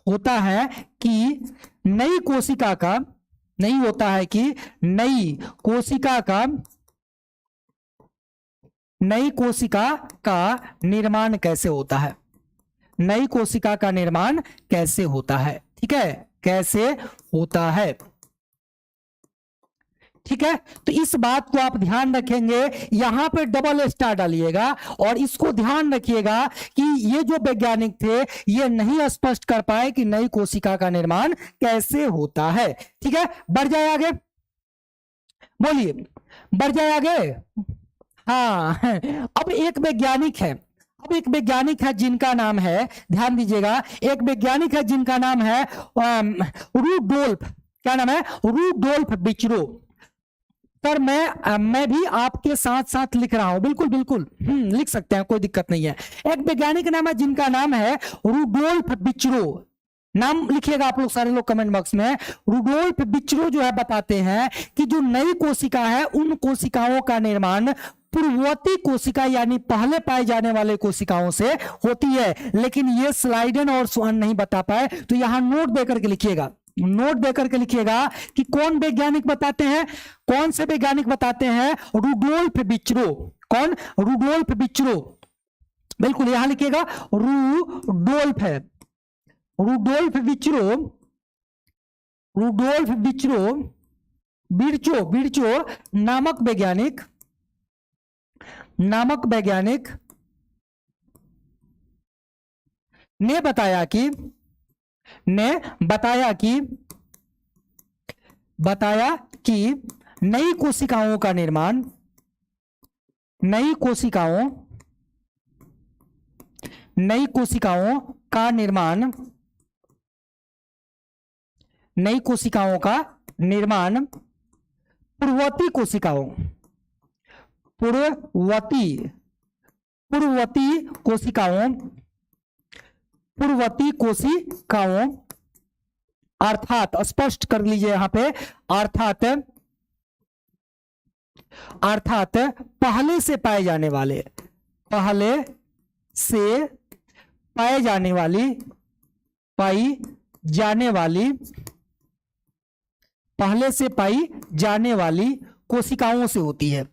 A: होता है कि नई कोशिका का, नहीं होता है कि नई कोशिका का निर्माण कैसे होता है, नई कोशिका का निर्माण कैसे होता है। ठीक है, कैसे होता है। ठीक है, तो इस बात को आप ध्यान रखेंगे, यहां पे डबल स्टार डालिएगा, और इसको ध्यान रखिएगा कि ये जो वैज्ञानिक थे ये नहीं स्पष्ट कर पाए कि नई कोशिका का निर्माण कैसे होता है। ठीक है, बढ़ जाए आगे, बोलिए, बढ़ जाए आगे। हाँ अब एक वैज्ञानिक है जिनका नाम है, ध्यान दीजिएगा, एक वैज्ञानिक है जिनका नाम है रूडोल्फ, क्या नाम है, रूडोल्फ बिचरो। सर मैं भी आपके साथ साथ लिख रहा हूं, बिल्कुल बिल्कुल लिख सकते हैं, कोई दिक्कत नहीं है। एक वैज्ञानिक नाम है जिनका नाम है रूडोल्फ बिचरो, नाम लिखिएगा आप लोग सारे लोग कमेंट बॉक्स में। रूडोल्फ बिचरो जो है बताते हैं कि जो नई कोशिका है उन कोशिकाओं का निर्माण पूर्ववर्ती कोशिका यानी पहले पाए जाने वाले कोशिकाओं से होती है, लेकिन ये स्लाइडेन और स्वान नहीं बता पाए। तो यहां नोट देकर के लिखिएगा, नोट देकर के लिखिएगा कि कौन वैज्ञानिक बताते हैं, कौन से वैज्ञानिक बताते हैं, रूडोल्फ बिचरो। कौन, रूडोल्फ बिचरो, बिल्कुल यहां लिखिएगा, रूडोल्फ है, रूडोल्फ बिचरो नामक वैज्ञानिक नामक वैज्ञानिक ने बताया कि नई कोशिकाओं का निर्माण नई कोशिकाओं का निर्माण पूर्ववर्ती कोशिकाओं अर्थात, स्पष्ट कर लीजिए यहां पे, अर्थात पहले से पाए जाने वाली कोशिकाओं से होती है।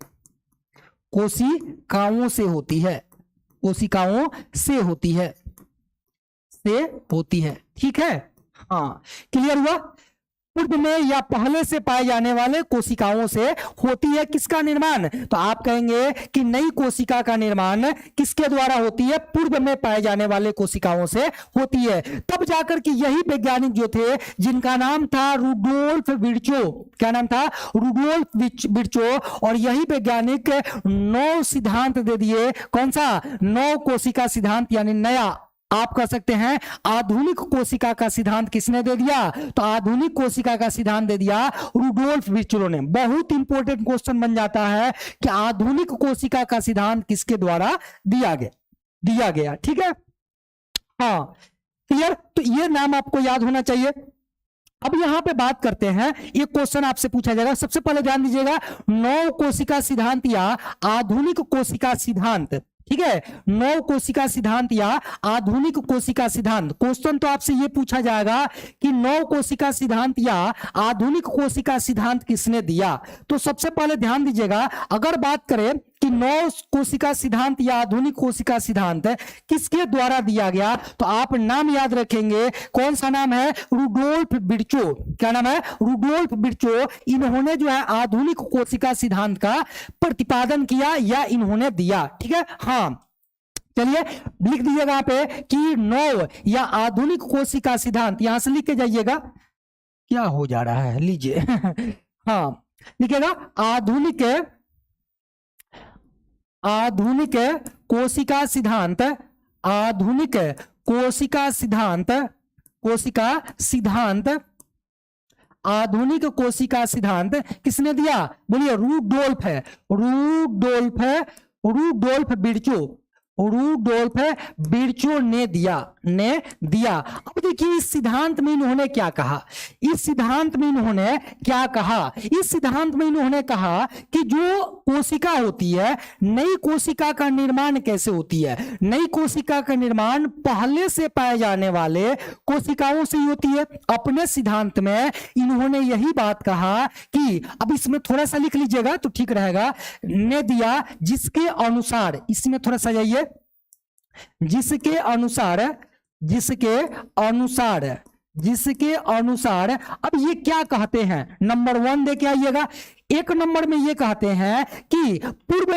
A: ठीक है, हाँ, क्लियर हुआ। पूर्व में या पहले से पाए जाने वाले कोशिकाओं से होती है किसका निर्माण? तो आप कहेंगे कि नई कोशिका का निर्माण किसके द्वारा होती है? पूर्व में पाए जाने वाले कोशिकाओं से होती है। तब जाकर के यही वैज्ञानिक जो थे, जिनका नाम था रुडोल्फ विर्चो, क्या नाम था? रुडोल्फ विर्चो, और यही वैज्ञानिक 9 सिद्धांत दे दिए। कौन सा? 9 कोशिका सिद्धांत, यानी नया, आप कह सकते हैं आधुनिक कोशिका का सिद्धांत किसने दे दिया? तो आधुनिक कोशिका का सिद्धांत दे दिया रुडोल्फ विर्चो ने। बहुत इंपॉर्टेंट क्वेश्चन बन जाता है कि आधुनिक कोशिका का सिद्धांत किसके द्वारा दिया गया। ठीक है, हाँ, क्लियर। तो ये नाम आपको याद होना चाहिए। अब यहां पे बात करते हैं, ये क्वेश्चन आपसे पूछा जाएगा। सबसे पहले ध्यान दीजिएगा, 9 कोशिका सिद्धांत या आधुनिक कोशिका सिद्धांत। ठीक है, 9 कोशिका सिद्धांत या आधुनिक कोशिका सिद्धांत। क्वेश्चन तो आपसे ये पूछा जाएगा कि 9 कोशिका सिद्धांत या आधुनिक कोशिका सिद्धांत किसने दिया? तो सबसे पहले ध्यान दीजिएगा, अगर बात करें कि 9 कोशिका सिद्धांत या आधुनिक कोशिका सिद्धांत किसके द्वारा दिया गया, तो आप नाम याद रखेंगे। कौन सा नाम है? Rudolf Virchow. क्या नाम है? Rudolf Virchow. इन्होंने जो है आधुनिक कोशिका सिद्धांत का प्रतिपादन किया या इन्होंने दिया। ठीक है, हाँ, चलिए लिख दीजिएगा यहाँ पे कि 9 या आधुनिक कोशिका सिद्धांत, यहां से लिख के जाइएगा। क्या हो जा रहा है, लीजिए हाँ, लिखिएगा आधुनिक कोशिका सिद्धांत। आधुनिक कोशिका सिद्धांत आधुनिक कोशिका सिद्धांत किसने दिया? बोलिए, रुडोल्फ विर्चो ने दिया। अब देखिए इस सिद्धांत में इन्होंने क्या कहा? इस सिद्धांत में इन्होंने कहा कि जो कोशिका होती है, नई कोशिका का निर्माण कैसे होती है? नई कोशिका का निर्माण पहले से पाए जाने वाले कोशिकाओं से ही होती है। अपने सिद्धांत में इन्होंने यही बात कहा कि, अब इसमें थोड़ा सा लिख लीजिएगा तो ठीक रहेगा, ने दिया, जिसके अनुसार, इसमें थोड़ा सा जाइए, जिसके अनुसार अब ये क्या कहते हैं? नंबर 1 देके आइएगा। 1 नंबर में ये कहते हैं कि पूर्व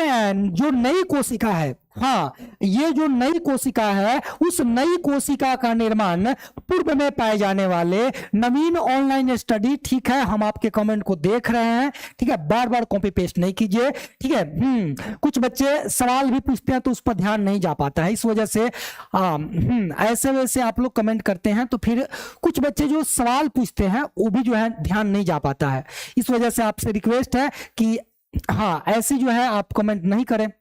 A: जो नई कोशिका है, हाँ, ये जो नई कोशिका है, उस नई कोशिका का निर्माण पूर्व में पाए जाने वाले नवीन ऑनलाइन स्टडी। ठीक है, हम आपके कमेंट को देख रहे हैं। ठीक है, बार बार कॉपी पेस्ट नहीं कीजिए। ठीक है, कुछ बच्चे सवाल भी पूछते हैं तो उस पर ध्यान नहीं जा पाता है, इस वजह से ऐसे वैसे आप लोग कमेंट करते हैं, तो फिर कुछ बच्चे जो सवाल पूछते हैं वो भी जो है ध्यान नहीं जा पाता है। इस वजह से आपसे रिक्वेस्ट है कि हाँ, ऐसे जो है आप कमेंट नहीं करें।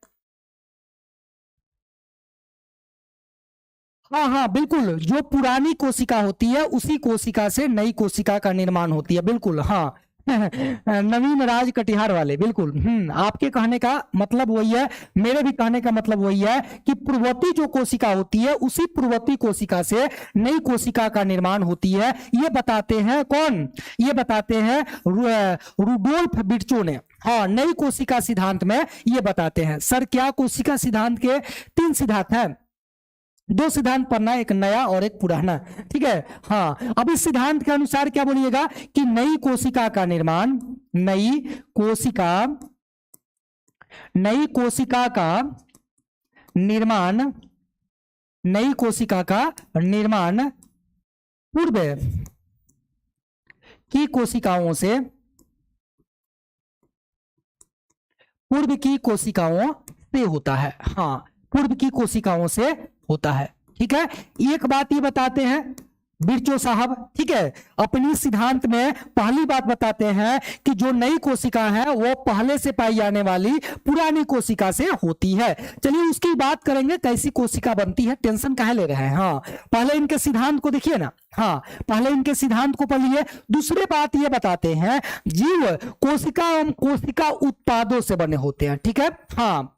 A: हाँ, बिल्कुल, जो पुरानी कोशिका होती है उसी कोशिका से नई कोशिका का निर्माण होती है। बिल्कुल, हाँ नवीन राज कटिहार वाले, बिल्कुल। आपके कहने का मतलब वही है, मेरे भी कहने का मतलब वही है कि पूर्ववर्ती जो कोशिका होती है, उसी पूर्ववर्ती कोशिका से नई कोशिका का निर्माण होती है। ये बताते हैं कौन? ये बताते हैं रुडोल्फ विर्चो ने। हाँ, नई कोशिका सिद्धांत में ये बताते हैं। सर, क्या कोशिका सिद्धांत के 3 सिद्धांत हैं? 2 सिद्धांत पढ़ना, एक नया और एक पुराना। ठीक है, हाँ, अब इस सिद्धांत के अनुसार क्या बोलिएगा कि नई कोशिका का निर्माण नई कोशिका का निर्माण, नई कोशिका का निर्माण पूर्व की कोशिकाओं से, पूर्व की कोशिकाओं से होता है। हाँ, पूर्व की कोशिकाओं से होता है। ठीक है, एक बात ये बताते हैं बिरचो साहब, ठीक है, अपनी सिद्धांत में पहली बात बताते हैं कि जो नई कोशिका है वो पहले से पाई जाने वाली पुरानी कोशिका से होती है। चलिए उसकी बात करेंगे, कैसी कोशिका बनती है, टेंशन काहे ले रहे हैं। हाँ, पहले इनके सिद्धांत को देखिए ना। हाँ, पहले इनके सिद्धांत को पढ़िए। दूसरी बात ये बताते हैं जीव कोशिका एवं कोशिका उत्पादों से बने होते हैं। ठीक है, हाँ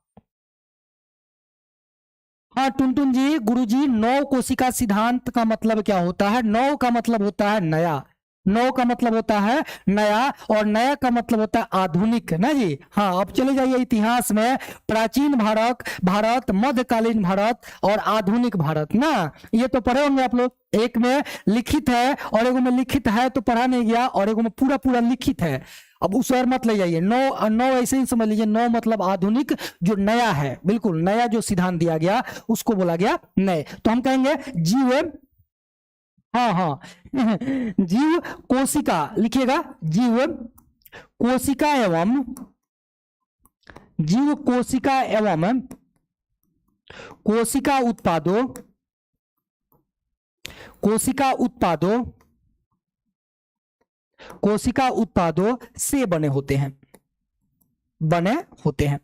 A: हाँ टुनटुन जी, गुरुजी, नौ कोशिका सिद्धांत का मतलब क्या होता है? नौ का मतलब होता है नया, नौ का मतलब होता है नया, और नया का मतलब होता है आधुनिक ना जी। हाँ, अब चले जाइए इतिहास में, प्राचीन भारत, भारत, मध्यकालीन भारत और आधुनिक भारत ना, ये तो पढ़े होंगे आप लोग। एक में लिखित है और एक में लिखित है तो पढ़ा नहीं गया, और एक में पूरा पूरा लिखित है। अब उस और मत ले जाइए। नौ, नौ ऐसे ही समझ लीजिए, नौ मतलब आधुनिक, जो नया है, बिल्कुल नया जो सिद्धांत दिया गया उसको बोला गया नए। तो हम कहेंगे जीव, हाँ हाँ जीव कोशिका लिखिएगा, जीव कोशिका एवं, जीव कोशिका एवं कोशिका उत्पादों, कोशिका उत्पादों, कोशिका उत्पादों से बने होते हैं, बने होते हैं।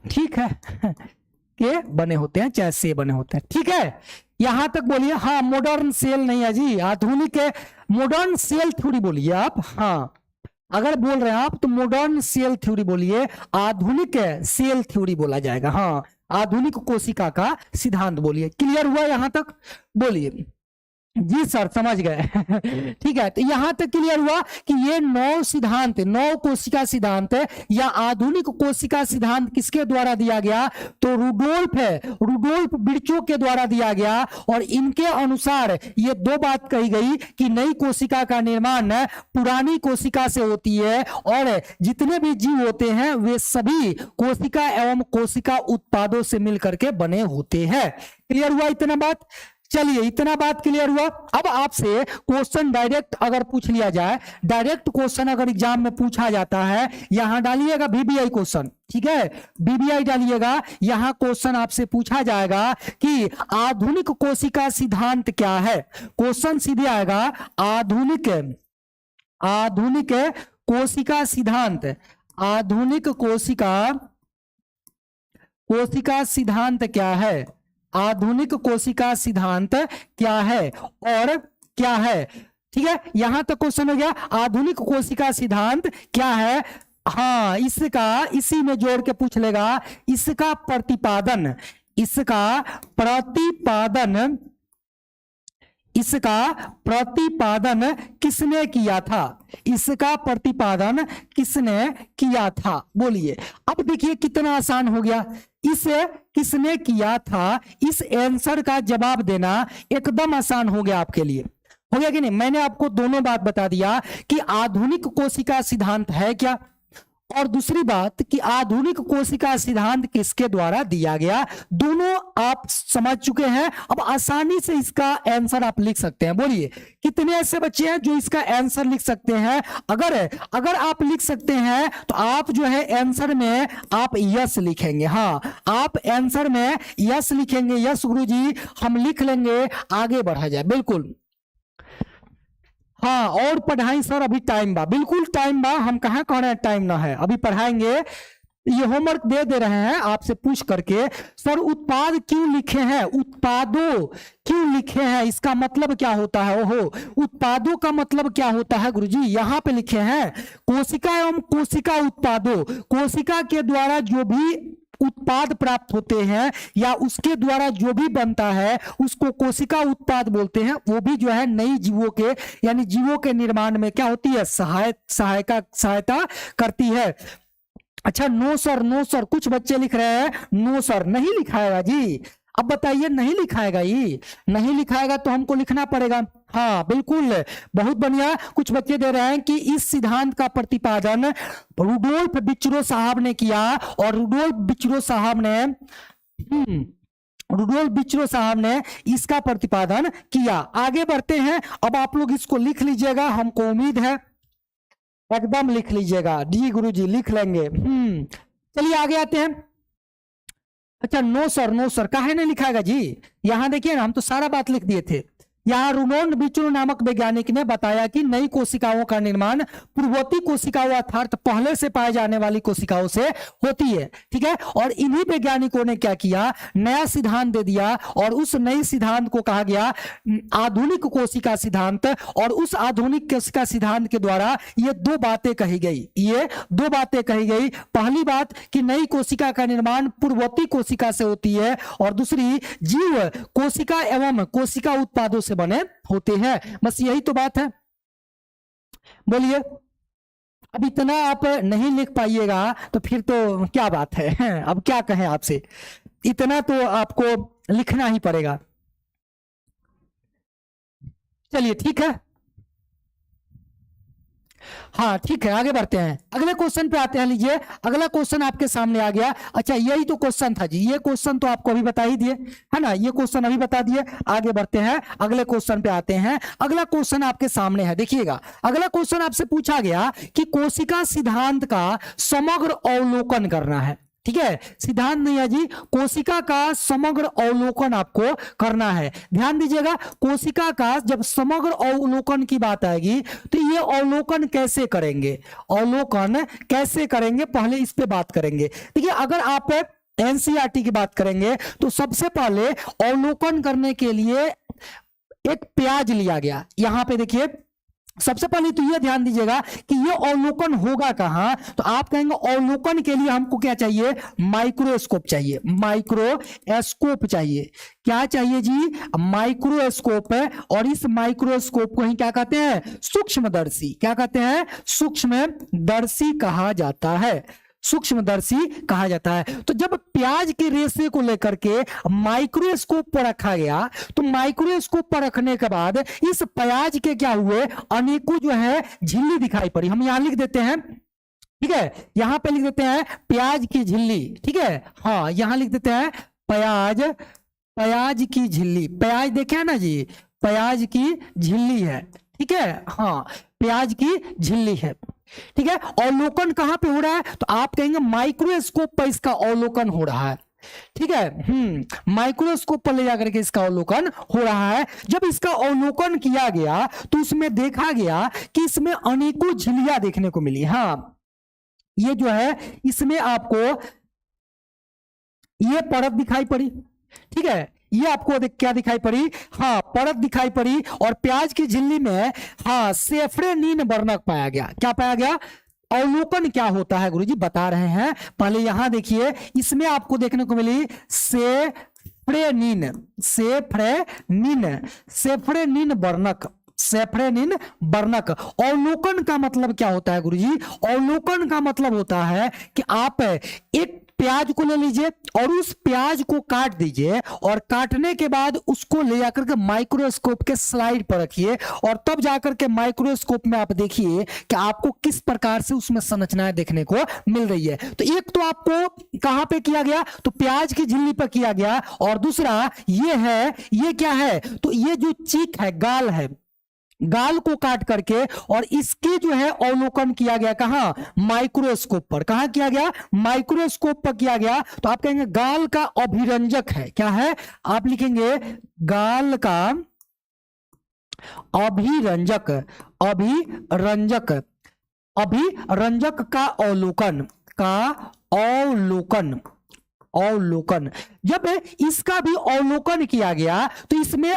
A: ठीक है के बने होते हैं, चाहे से बने होते हैं। ठीक है, यहां तक बोलिए। हाँ, मॉडर्न सेल नहीं है जी, आधुनिक है। मॉडर्न सेल थ्योरी बोलिए आप। हाँ, अगर बोल रहे हैं आप तो मॉडर्न सेल थ्योरी बोलिए, आधुनिक सेल थ्योरी बोला जाएगा। हाँ, आधुनिक कोशिका का सिद्धांत बोलिए। क्लियर हुआ यहां तक? बोलिए जी सर, समझ गए ठीक है, तो यहां तक क्लियर हुआ कि ये नौ सिद्धांत, नौ कोशिका सिद्धांत या आधुनिक कोशिका सिद्धांत किसके द्वारा दिया गया? तो रुडोल्फ है, रुडोल्फ बिरचो के द्वारा दिया गया। और इनके अनुसार ये दो बात कही गई कि नई कोशिका का निर्माण पुरानी कोशिका से होती है, और जितने भी जीव होते हैं वे सभी कोशिका एवं कोशिका उत्पादों से मिलकर के बने होते हैं। क्लियर हुआ इतना बात? चलिए, इतना बात क्लियर हुआ। अब आपसे क्वेश्चन डायरेक्ट अगर पूछ लिया जाए, डायरेक्ट क्वेश्चन अगर एग्जाम में पूछा जाता है, यहां डालिएगा VBI क्वेश्चन। ठीक है, VBI डालिएगा, यहां क्वेश्चन आपसे पूछा जाएगा कि आधुनिक कोशिका सिद्धांत क्या है। क्वेश्चन सीधे आएगा, आधुनिक, आधुनिक कोशिका सिद्धांत, आधुनिक कोशिका, कोशिका सिद्धांत क्या है? आधुनिक कोशिका सिद्धांत क्या है और क्या है? ठीक है, यहां तक क्वेश्चन हो गया। आधुनिक कोशिका सिद्धांत क्या है? हाँ, इसका इसी में जोड़ के पूछ लेगा, इसका प्रतिपादन, इसका प्रतिपादन, इसका प्रतिपादन किसने किया था? इसका प्रतिपादन किसने किया था? बोलिए। अब देखिए कितना आसान हो गया। इसे किसने किया था, इस आंसर का जवाब देना एकदम आसान हो गया आपके लिए। हो गया कि नहीं? मैंने आपको दोनों बात बता दिया कि आधुनिक कोशिका सिद्धांत है क्या, और दूसरी बात कि आधुनिक कोशिका सिद्धांत किसके द्वारा दिया गया। दोनों आप समझ चुके हैं। अब आसानी से इसका आंसर आप लिख सकते हैं। बोलिए, कितने ऐसे बच्चे हैं जो इसका आंसर लिख सकते हैं? अगर आप लिख सकते हैं तो आप जो है आंसर में आप यस लिखेंगे। हाँ, आप आंसर में यस लिखेंगे। यस गुरुजी, हम लिख लेंगे, आगे बढ़ा जाए। बिल्कुल, हाँ, और पढ़ाई सर, अभी टाइम बा, बिल्कुल टाइम बा, हम कहाँ कह रहे हैं टाइम ना है, अभी पढ़ाएंगे। ये होमवर्क दे रहे हैं आपसे पूछ करके, सर उत्पाद क्यों लिखे हैं, उत्पादों क्यों लिखे हैं, इसका मतलब क्या होता है? ओहो, उत्पादों का मतलब क्या होता है गुरुजी? यहाँ पे लिखे हैं कोशिका एवं कोशिका उत्पादों, कोशिका के द्वारा जो भी उत्पाद प्राप्त होते हैं या उसके द्वारा जो भी बनता है उसको कोशिका उत्पाद बोलते हैं। वो भी जो है नई जीवों के, यानी जीवों के निर्माण में क्या होती है? सहायता करती है। अच्छा, नो सर, नो सर, कुछ बच्चे लिख रहे हैं नो सर, नहीं लिखाएगा जी। अब बताइए नहीं लिखाएगा, ये नहीं लिखाएगा तो हमको लिखना पड़ेगा। हाँ बिल्कुल, बहुत बढ़िया। कुछ बच्चे दे रहे हैं कि इस सिद्धांत का प्रतिपादन रुडोल्फ बिच्रो साहब ने किया, और रुडोल्फ बिच्रो साहब ने इसका प्रतिपादन किया। आगे बढ़ते हैं, अब आप लोग इसको लिख लीजिएगा, हमको उम्मीद है एकदम लिख लीजिएगा। जी गुरुजी लिख लेंगे। चलिए आगे आते हैं। अच्छा नो सर काहे नहीं लिखाएगा जी, यहां देखिए ना, हम तो सारा बात लिख दिए थे। यहाँ रुडोल्फ बिच्रो नामक वैज्ञानिक ने बताया कि नई कोशिकाओं का निर्माण पूर्ववर्ती कोशिकाओं अर्थात पहले से पाए जाने वाली कोशिकाओं से होती है, ठीक है। और इन्हीं वैज्ञानिकों ने क्या किया, नया सिद्धांत दे दिया, और उस नए सिद्धांत को कहा गया आधुनिक कोशिका सिद्धांत। और उस आधुनिक कोशिका सिद्धांत के द्वारा ये दो बातें कही गई, पहली बात कि नई कोशिका का निर्माण पूर्ववर्ती कोशिका से होती है, और दूसरी जीव कोशिका एवं कोशिका उत्पादों से बने होते हैं। बस यही तो बात है। बोलिए, अब इतना आप नहीं लिख पाइएगा तो फिर तो क्या बात है, अब क्या कहें आपसे, इतना तो आपको लिखना ही पड़ेगा। चलिए ठीक है, हाँ ठीक है, आगे बढ़ते हैं, अगले क्वेश्चन पे आते हैं। लीजिए अगला क्वेश्चन आपके सामने आ गया। अच्छा यही तो क्वेश्चन था जी, ये क्वेश्चन तो आपको अभी बता ही दिए है ना, ये क्वेश्चन अभी बता दिए। आगे बढ़ते हैं, अगले क्वेश्चन पे आते हैं। अगला क्वेश्चन आपके सामने है, देखिएगा। अगला क्वेश्चन आपसे पूछा गया कि कोशिका सिद्धांत का समग्र अवलोकन करना है, ठीक है। सिद्धांत नहीं है जी, कोशिका का समग्र अवलोकन आपको करना है। ध्यान दीजिएगा, कोशिका का जब समग्र अवलोकन की बात आएगी तो ये अवलोकन कैसे करेंगे, पहले इस पे बात करेंगे। देखिए अगर आप एनसीईआरटी की बात करेंगे तो सबसे पहले अवलोकन करने के लिए एक प्याज लिया गया। यहां पे देखिए सबसे पहले तो यह ध्यान दीजिएगा कि यह अवलोकन होगा कहां, तो आप कहेंगे अवलोकन के लिए हमको क्या चाहिए, माइक्रोस्कोप चाहिए, क्या चाहिए जी, माइक्रोस्कोप है। और इस माइक्रोस्कोप को ही क्या कहते हैं, सूक्ष्मदर्शी, क्या कहते हैं, सूक्ष्मदर्शी कहा जाता है। तो जब प्याज के रेशे को लेकर के माइक्रोस्कोप पर रखा गया, तो माइक्रोस्कोप पर रखने के बाद इस प्याज के क्या हुए, अनेकों जो है झिल्ली दिखाई पड़ी। हम यहां लिख देते हैं, ठीक है, यहां पे लिख देते हैं प्याज की झिल्ली, ठीक है। हाँ यहां लिख देते हैं प्याज की झिल्ली। प्याज देखे ना जी, प्याज की झिल्ली है, ठीक है। हाँ प्याज की झिल्ली है, ठीक है। अवलोकन कहां पे हो रहा है, तो आप कहेंगे माइक्रोस्कोप पर इसका अवलोकन हो रहा है, ठीक है। माइक्रोस्कोप पर ले जाकर के इसका अवलोकन हो रहा है। जब इसका अवलोकन किया गया तो उसमें देखा गया कि इसमें अनेकों झिल्लियां देखने को मिली। हाँ ये जो है इसमें आपको ये परत दिखाई पड़ी, ठीक है। ये आपको क्या दिखाई पड़ी, हाँ परत दिखाई पड़ी। और प्याज की झिल्ली में हाँ सेफ्रेनिन वर्णक पाया गया। क्या पाया गया, अवलोकन क्या होता है गुरुजी बता रहे हैं। पहले यहां देखिए, इसमें आपको देखने को मिली सेफ्रेनिन वर्णक। अवलोकन का मतलब क्या होता है गुरुजी, अवलोकन का मतलब होता है कि आप एक प्याज को ले लीजिए और उस प्याज को काट दीजिए, और काटने के बाद उसको ले जाकर के माइक्रोस्कोप के स्लाइड पर रखिए, और तब जाकर के माइक्रोस्कोप में आप देखिए कि आपको किस प्रकार से उसमें संरचनाएं देखने को मिल रही है। तो एक तो आपको कहां पे किया गया, तो प्याज की झिल्ली पर किया गया, और दूसरा ये क्या है, तो ये जो चीक है, गाल को काट करके और इसके जो है अवलोकन किया गया कहां, माइक्रोस्कोप पर। कहां किया गया, माइक्रोस्कोप पर किया गया। तो आप कहेंगे गाल का अभिरंजक है, क्या है, आप लिखेंगे गाल का अभिरंजक का अवलोकन। जब इसका भी अवलोकन किया गया तो इसमें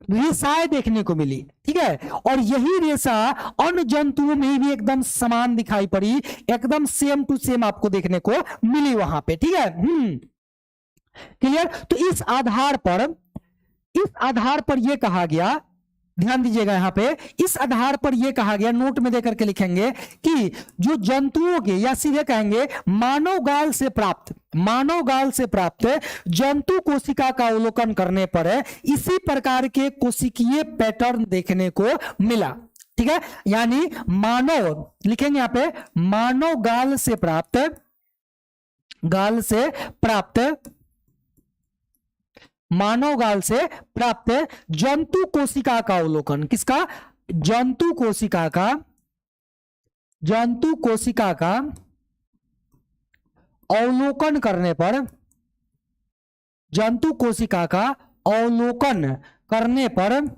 A: रेसाएं देखने को मिली, ठीक है। और यही रेसा अन्य जंतुओं में भी एकदम समान दिखाई पड़ी, एकदम सेम टू सेम आपको देखने को मिली वहां पे, ठीक है। क्लियर। तो इस आधार पर यह कहा गया ध्यान दीजिएगा यहाँ पे, इस आधार पर यह कहा गया, नोट में देकर के लिखेंगे कि जो जंतुओं के, या सीधे कहेंगे मानव गाल से प्राप्त जंतु कोशिका का अवलोकन करने पर इसी प्रकार के कोशिकीय पैटर्न देखने को मिला। ठीक है, यानी मानव, लिखेंगे यहाँ पे मानव गाल से प्राप्त जंतु कोशिका का अवलोकन, किसका? जंतु कोशिका का अवलोकन करने पर, जंतु कोशिका का अवलोकन करने पर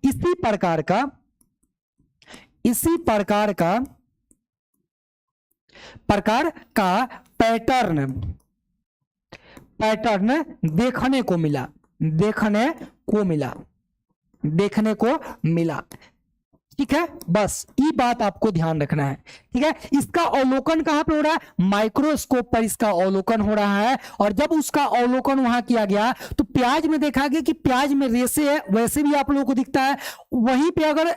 A: इसी प्रकार का पैटर्न देखने को मिला। ठीक है, बस ये बात आपको ध्यान रखना है। ठीक है, इसका अवलोकन कहां पे हो रहा है? माइक्रोस्कोप पर इसका अवलोकन हो रहा है। और जब उसका अवलोकन वहां किया गया तो प्याज में देखा गया कि प्याज में रेशे है, वैसे भी आप लोगों को दिखता है। वहीं पे अगर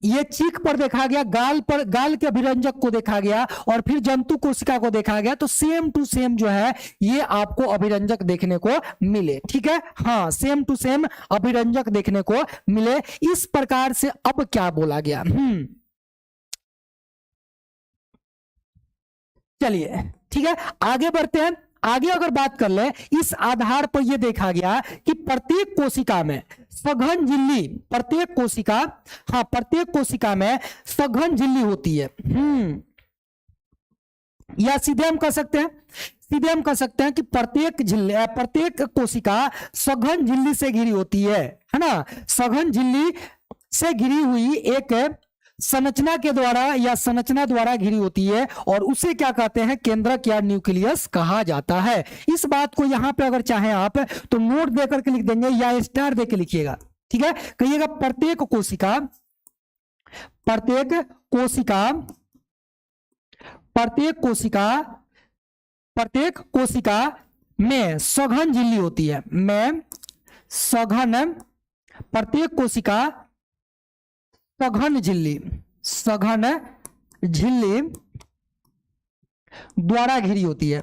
A: ये चीख पर देखा गया, गाल के अभिरंजक को देखा गया और फिर जंतु कोशिका को देखा गया, तो सेम टू सेम जो है ये आपको अभिरंजक देखने को मिले। ठीक है, हाँ, सेम टू सेम अभिरंजक देखने को मिले। इस प्रकार से अब क्या बोला गया? चलिए ठीक है, आगे बढ़ते हैं। आगे अगर बात कर ले, इस आधार पर यह देखा गया कि प्रत्येक कोशिका में सघन झिल्ली, प्रत्येक कोशिका में सघन झिल्ली होती है। या सीधे हम कह सकते हैं कि प्रत्येक कोशिका सघन झिल्ली से घिरी होती है ना? सघन झिल्ली से घिरी हुई एक संरचना द्वारा घिरी होती है, और उसे क्या कहते हैं? केंद्रक या न्यूक्लियस कहा जाता है। इस बात को यहां पे अगर चाहें आप तो नोट देकर के लिख देंगे या स्टार देकर लिखिएगा। ठीक है, कहिएगा प्रत्येक कोशिका में सघन झिल्ली होती है। प्रत्येक कोशिका सघन झिल्ली द्वारा घिरी होती है।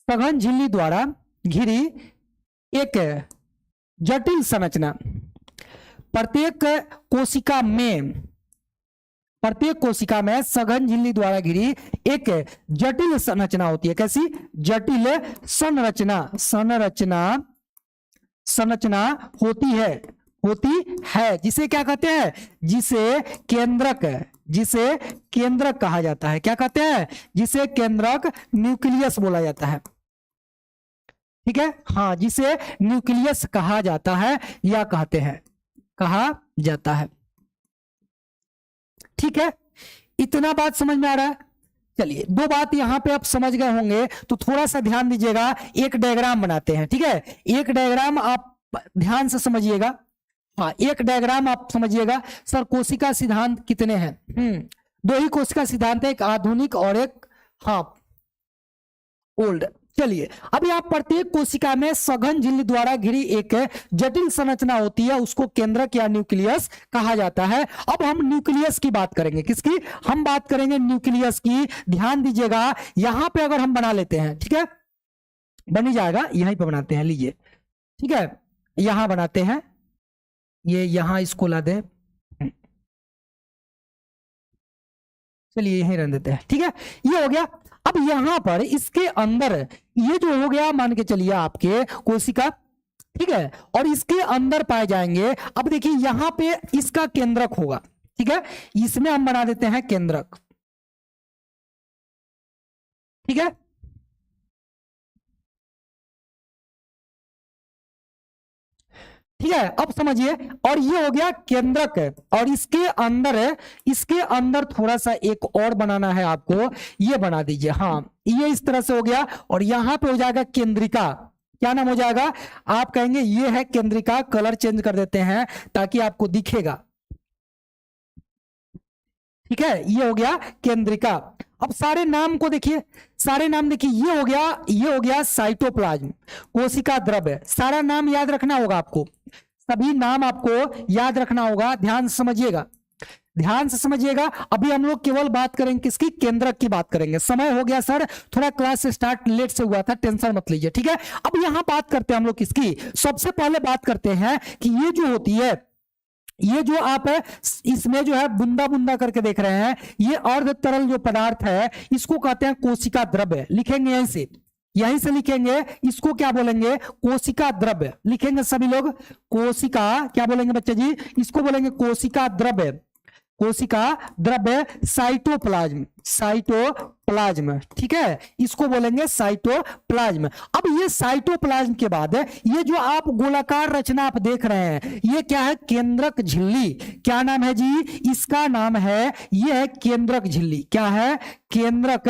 A: सघन झिल्ली द्वारा घिरी एक जटिल संरचना। प्रत्येक कोशिका में सघन झिल्ली द्वारा घिरी एक जटिल संरचना होती है। कैसी? जटिल संरचना होती है, जिसे क्या कहते हैं? जिसे केंद्रक कहा जाता है। क्या कहते हैं? जिसे केंद्रक न्यूक्लियस बोला जाता है। ठीक है, हाँ, जिसे न्यूक्लियस कहा जाता है या कहा जाता है। ठीक है, इतना बात समझ में आ रहा है? चलिए, दो बात यहां पे आप समझ गए होंगे तो थोड़ा सा ध्यान दीजिएगा। एक डायग्राम बनाते हैं। ठीक है, एक डायग्राम आप ध्यान से समझिएगा। हाँ, एक डायग्राम आप समझिएगा। सर, कोशिका सिद्धांत कितने हैं? दो ही कोशिका सिद्धांत है, एक आधुनिक और एक ओल्ड। चलिए, अभी आप प्रत्येक कोशिका में सघन झिल्ली द्वारा घिरी एक जटिल संरचना होती है, उसको केंद्रक या न्यूक्लियस कहा जाता है। अब हम न्यूक्लियस की बात करेंगे। किसकी? हम बात करेंगे न्यूक्लियस की। ध्यान दीजिएगा, यहां पे अगर हम बना लेते हैं, ठीक है, बन ही जाएगा, यहीं पे बनाते हैं। लीजिए, ठीक है, यहां बनाते हैं, ये यहां इसको ला दे। चलिए, यहीं रहने देते हैं। ठीक है, ये हो गया। अब यहां पर इसके अंदर ये जो हो गया, मान के चलिए आपके कोशिका, ठीक है, और इसके अंदर पाए जाएंगे। अब देखिए, यहां पे इसका केंद्रक होगा। ठीक है, इसमें हम बना देते हैं केंद्रक। ठीक है, ठीक है, अब समझिए। और ये हो गया केंद्रक, और इसके अंदर थोड़ा सा एक और बनाना है आपको, ये बना दीजिए। हाँ, ये इस तरह से हो गया, और यहां पे हो जाएगा केंद्रिका। क्या नाम हो जाएगा? आप कहेंगे ये है केंद्रिका। कलर चेंज कर देते हैं ताकि आपको दिखेगा। ठीक है, ये हो गया केंद्रिका। अब सारे नाम को देखिए, सारे नाम देखिए, ये हो गया साइटोप्लाज्म, कोशिका द्रव्य। सारा नाम याद रखना होगा आपको, सभी नाम आपको याद रखना होगा। ध्यान से समझिएगा, ध्यान से समझिएगा। अभी हम लोग केवल बात करेंगे किसकी, केंद्रक की बात करेंगे। समय हो गया सर, थोड़ा क्लास स्टार्ट लेट से हुआ था, टेंशन मत लीजिए, ठीक है। अब यहां बात करते हैं हम लोग किसकी, सबसे पहले बात करते हैं कि ये जो होती है, ये जो आप इसमें जो है बुंदा बुंदा करके देख रहे हैं, ये अर्ध तरल जो पदार्थ है इसको कहते हैं कोशिका द्रव्य। लिखेंगे यहीं से लिखेंगे, इसको क्या बोलेंगे, कोशिका द्रव्य लिखेंगे सभी लोग। कोशिका क्या बोलेंगे बच्चे जी, इसको बोलेंगे कोशिका द्रव्य, कोशिका द्रव्य साइटोप्लाज्म, साइटोप्लाज्म, ठीक है, इसको बोलेंगे साइटोप्लाज्म। अब ये साइटोप्लाज्म के बाद ये जो आप गोलाकार रचना आप देख रहे हैं, ये क्या है, केंद्रक झिल्ली। क्या नाम है जी, इसका नाम है, ये है केंद्रक झिल्ली। क्या है, केंद्रक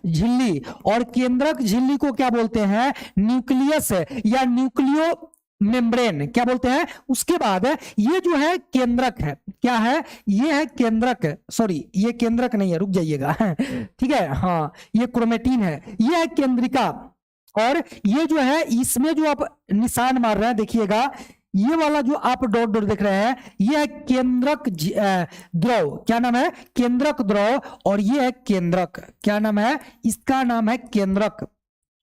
A: झिल्ली। और केंद्रक झिल्ली को क्या बोलते हैं, न्यूक्लियस या न्यूक्लियो मेम्ब्रेन क्या बोलते हैं। उसके बाद ये जो है केंद्रक है, क्या है, ये है केंद्रक, सॉरी ये केंद्रक नहीं है, रुक जाइएगा, ठीक है, हाँ ये क्रोमेटिन है, ये है केंद्रिका। और ये जो है, इसमें जो आप निशान मार रहे हैं देखिएगा, ये वाला जो आप डॉट डॉट देख रहे हैं, ये है केंद्रक द्रव। क्या नाम है, केंद्रक द्रव। और ये है केंद्रक, क्या नाम है, इसका नाम है केंद्रक,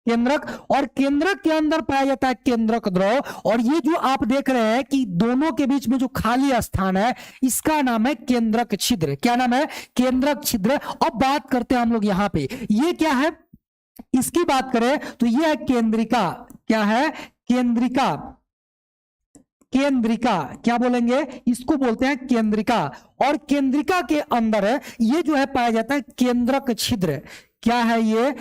A: केंद्रक। और केंद्रक के अंदर पाया जाता है केंद्रक द्रव। और ये जो आप देख रहे हैं कि दोनों के बीच में जो खाली स्थान है, इसका नाम है केंद्रक छिद्र। क्या नाम है, केंद्रक छिद्र। अब बात करते हैं हम लोग यहाँ पे, ये क्या है, इसकी बात करें तो ये है केंद्रिका। क्या है, केंद्रिका, केंद्रिका क्या बोलेंगे, इसको बोलते हैं केंद्रिका। और केंद्रिका के अंदर ये जो है पाया जाता है केंद्रक छिद्र। क्या है ये,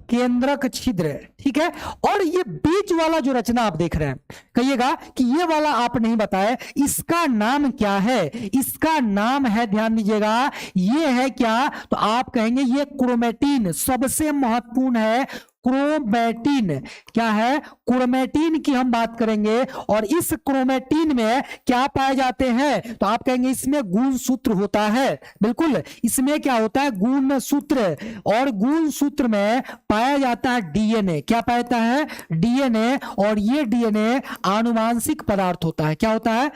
A: केंद्रक छिद्र, ठीक है। और ये बीच वाला जो रचना आप देख रहे हैं, कहिएगा कि ये वाला आप नहीं बताए, इसका नाम क्या है, इसका नाम है, ध्यान दीजिएगा, ये है क्या, तो आप कहेंगे ये क्रोमेटिन। सबसे महत्वपूर्ण है क्रोमेटिन। क्या है, क्रोमेटिन की हम बात करेंगे। और इस क्रोमेटिन में क्या पाए जाते हैं, तो आप कहेंगे इसमें गुणसूत्र होता है। बिल्कुल, इसमें क्या होता है, गुणसूत्र। और गुणसूत्र में पाया जाता है डीएनए। क्या पाया जाता है, डीएनए। और ये डीएनए आनुवांशिक पदार्थ होता है। क्या होता है,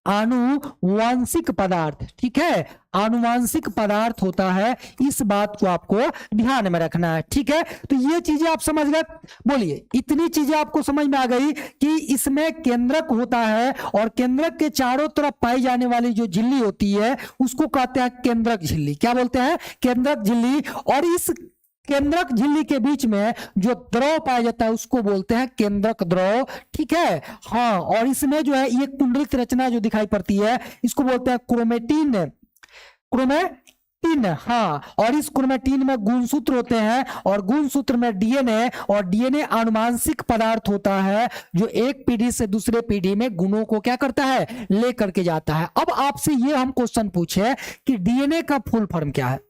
A: आनुवांशिक पदार्थ, ठीक है, आनुवांशिक पदार्थ होता है। इस बात को आपको ध्यान में रखना है, ठीक है। तो ये चीजें आप समझ गए, बोलिए इतनी चीजें आपको समझ में आ गई कि इसमें केंद्रक होता है, और केंद्रक के चारों तरफ पाई जाने वाली जो झिल्ली होती है उसको कहते हैं केंद्रक झिल्ली। क्या बोलते हैं, केंद्रक झिल्ली। और इस केंद्रक झिल्ली के बीच में जो द्रव पाया जाता है उसको बोलते हैं केंद्रक द्रव, ठीक है, हाँ। और इसमें जो है ये कुंडलित रचना जो दिखाई पड़ती है इसको बोलते हैं क्रोमेटिन, क्रोमेटिन, हाँ। और इस क्रोमेटिन में गुणसूत्र होते हैं, और गुणसूत्र में डीएनए, और डीएनए आनुवांशिक पदार्थ होता है जो एक पीढ़ी से दूसरे पीढ़ी में गुणों को क्या करता है, ले करके जाता है। अब आपसे ये हम क्वेश्चन पूछे कि डीएनए का फुल फॉर्म क्या है,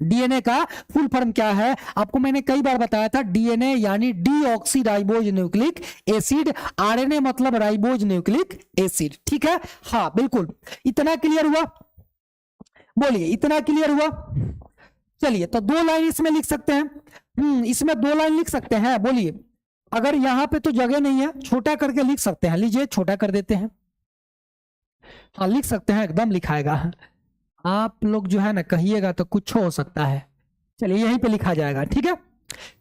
A: डीएनए का फुल फॉर्म क्या है। आपको मैंने कई बार बताया था, डीएनए यानी डीऑक्सीराइबोज न्यूक्लिक एसिड, आरएनए मतलब राइबोज न्यूक्लिक एसिड, ठीक है, हाँ बिल्कुल। इतना क्लियर हुआ, बोलिए इतना क्लियर हुआ। चलिए तो दो लाइन इसमें लिख सकते हैं, इसमें दो लाइन लिख सकते हैं, बोलिए। अगर यहां पे तो जगह नहीं है, छोटा करके लिख सकते हैं, लीजिए छोटा कर देते हैं, हाँ लिख सकते हैं, एकदम लिखाएगा। आप लोग जो है ना कहिएगा तो कुछ हो सकता है, चलिए यहीं पे लिखा जाएगा, ठीक है।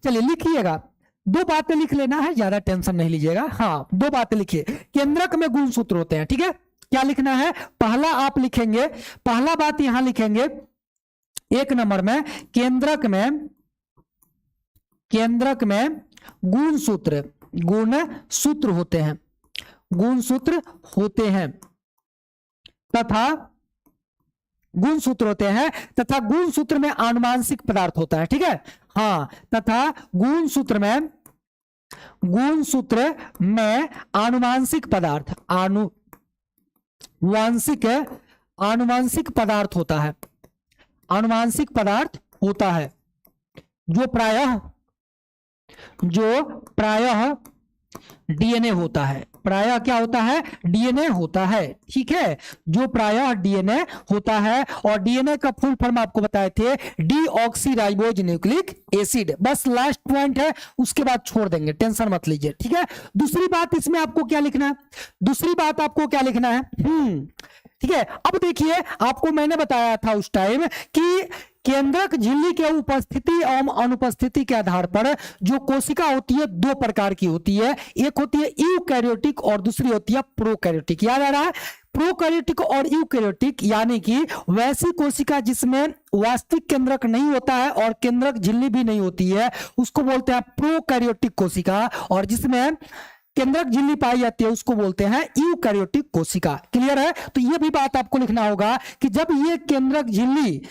A: चलिए लिखिएगा, दो बातें लिख लेना है, ज्यादा टेंशन नहीं लीजिएगा, हाँ दो बातें लिखिए। केंद्रक में गुणसूत्र होते हैं, ठीक है। क्या लिखना है, पहला आप लिखेंगे, पहला बात यहां लिखेंगे एक नंबर में, केंद्रक में गुणसूत्र होते हैं, गुणसूत्र होते हैं तथा गुणसूत्र होते हैं तथा गुणसूत्र में आनुवांशिक पदार्थ होता है, ठीक है, हाँ। तथा गुणसूत्र में आनुवांशिक पदार्थ, आनुवांशिक पदार्थ होता है, आनुवांशिक पदार्थ होता है जो प्रायः डीएनए होता है, प्रायः क्या होता है, डीएनए होता है। ठीक है, जो प्रायः डीएनए होता है, और डीएनए का फुल फॉर्म आपको बताए थे डीऑक्सीराइबोज न्यूक्लिक एसिड। बस लास्ट पॉइंट है, उसके बाद छोड़ देंगे, टेंशन मत लीजिए। ठीक है, दूसरी बात इसमें आपको क्या लिखना है, दूसरी बात आपको क्या लिखना है, ठीक है। अब देखिए, आपको मैंने बताया था उस टाइम कि केंद्रक झिल्ली के उपस्थिति एवं अनुपस्थिति के आधार पर जो कोशिका होती है दो प्रकार की होती है, एक होती है यूकैरियोटिक और दूसरी होती है प्रोकैरियोटिक। याद आ रहा है, प्रोकैरियोटिक और यूकैरियोटिक, यानी कि वैसी कोशिका जिसमें वास्तविक केंद्रक नहीं होता है और केंद्रक झिल्ली भी नहीं होती है, उसको बोलते हैं प्रोकैरियोटिक कोशिका, और जिसमें केंद्रक झिल्ली पाई जाती है उसको बोलते हैं यूकैरियोटिक कोशिका। क्लियर है, तो ये भी बात आपको लिखना होगा कि जब ये केंद्रक झिल्ली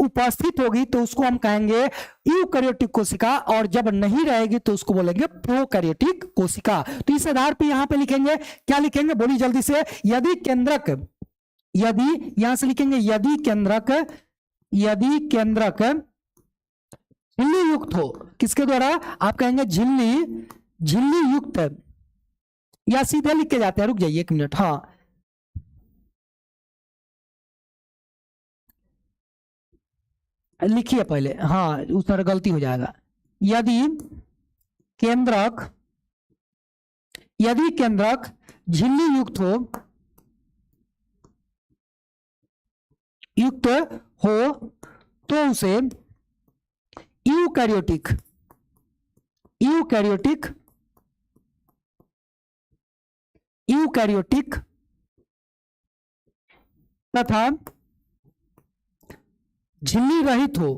A: उपस्थित होगी तो उसको हम कहेंगे यूकैरियोटिक कोशिका, और जब नहीं रहेगी तो उसको बोलेंगे प्रोकैरियोटिक कोशिका। तो इस आधार पर यहां पे लिखेंगे, क्या लिखेंगे बोलिए जल्दी से, यदि यहां से लिखेंगे यदि केंद्रक झिल्ली युक्त हो, किसके द्वारा, आप कहेंगे झिल्ली युक्त, या सीधे लिख के जाते हैं, रुक जाइए 1 मिनट, हाँ लिखिए पहले, हाँ उस तरह गलती हो जाएगा। यदि केंद्रक झिल्ली युक्त हो तो उसे यूकैरियोटिक तथा झिल्ली रहित हो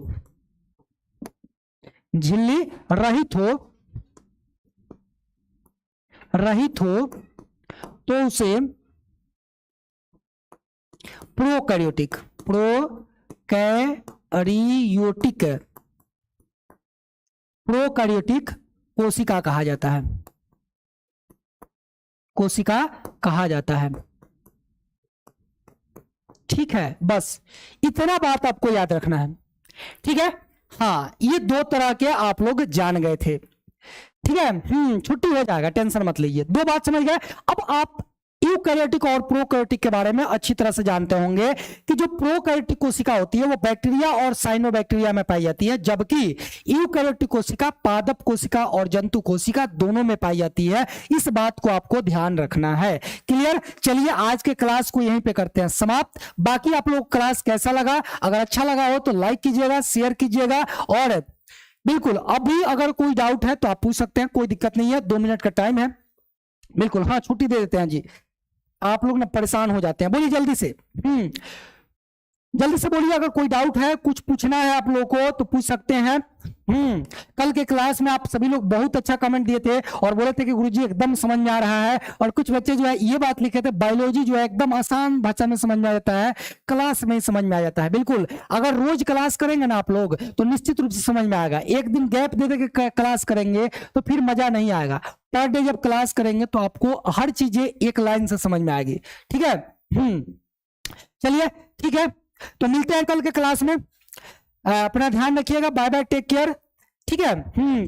A: तो उसे प्रोकैरियोटिक कोशिका कहा जाता है। ठीक है, बस इतना बात आपको याद रखना है। ठीक है, हाँ ये दो तरह के आप लोग जान गए थे। ठीक है, छुट्टी हो जाएगा, टेंशन मत लीजिए, दो बात समझ गए। अब आप यूकैरियोटिक और प्रोकैरियोटिक के बारे में अच्छी तरह से जानते होंगे कि जो प्रोकैरियोटिक कोशिका होती है वो बैक्टीरिया और साइनोबैक्टीरिया में पाई जाती है, जबकि यूकैरियोटिक कोशिका पादप कोशिका और जंतु कोशिका दोनों में पाई जाती है। इस बात को आपको ध्यान रखना है। क्लियर, चलिए आज के क्लास को यहीं पे करते हैं समाप्त। बाकी आप लोग क्लास कैसा लगा, अगर अच्छा लगा हो तो लाइक कीजिएगा, शेयर कीजिएगा, और बिल्कुल अभी अगर कोई डाउट है तो आप पूछ सकते हैं, कोई दिक्कत नहीं है, 2 मिनट का टाइम है। बिल्कुल, हाँ छुट्टी दे देते हैं जी, आप लोग ना परेशान हो जाते हैं। बोलिए जल्दी से, जल्दी से बोलिए, अगर कोई डाउट है, कुछ पूछना है आप लोगों को तो पूछ सकते हैं। कल के क्लास में आप सभी लोग बहुत अच्छा कमेंट दिए थे और बोले थे कि गुरुजी एकदम समझ में आ रहा है, और कुछ बच्चे जो है ये बात लिखे थे बायोलॉजी जो है एकदम आसान भाषा में समझ में आ जाता है, क्लास में ही समझ में आ जाता है। बिल्कुल, अगर रोज क्लास करेंगे ना आप लोग तो निश्चित रूप से समझ में आएगा। एक दिन गैप दे दे क्लास करेंगे तो फिर मजा नहीं आएगा। पर डे जब क्लास करेंगे तो आपको हर चीजें एक लाइन से समझ में आएगी। ठीक है, चलिए ठीक है, तो मिलते हैं कल के क्लास में। अपना ध्यान रखिएगा, बाय बाय, टेक केयर। ठीक है,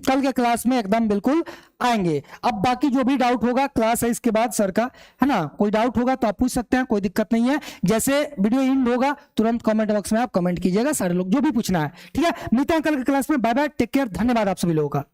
A: कल के क्लास में एकदम बिल्कुल आएंगे। अब बाकी जो भी डाउट होगा, क्लास है इसके बाद सर का, है ना, कोई डाउट होगा तो आप पूछ सकते हैं, कोई दिक्कत नहीं है। जैसे वीडियो एंड होगा तुरंत कमेंट बॉक्स में आप कमेंट कीजिएगा, सारे लोग जो भी पूछना है। ठीक है, मिलते हैं कल के क्लास में, बाय बाय, टेक केयर, धन्यवाद आप सभी लोगों का।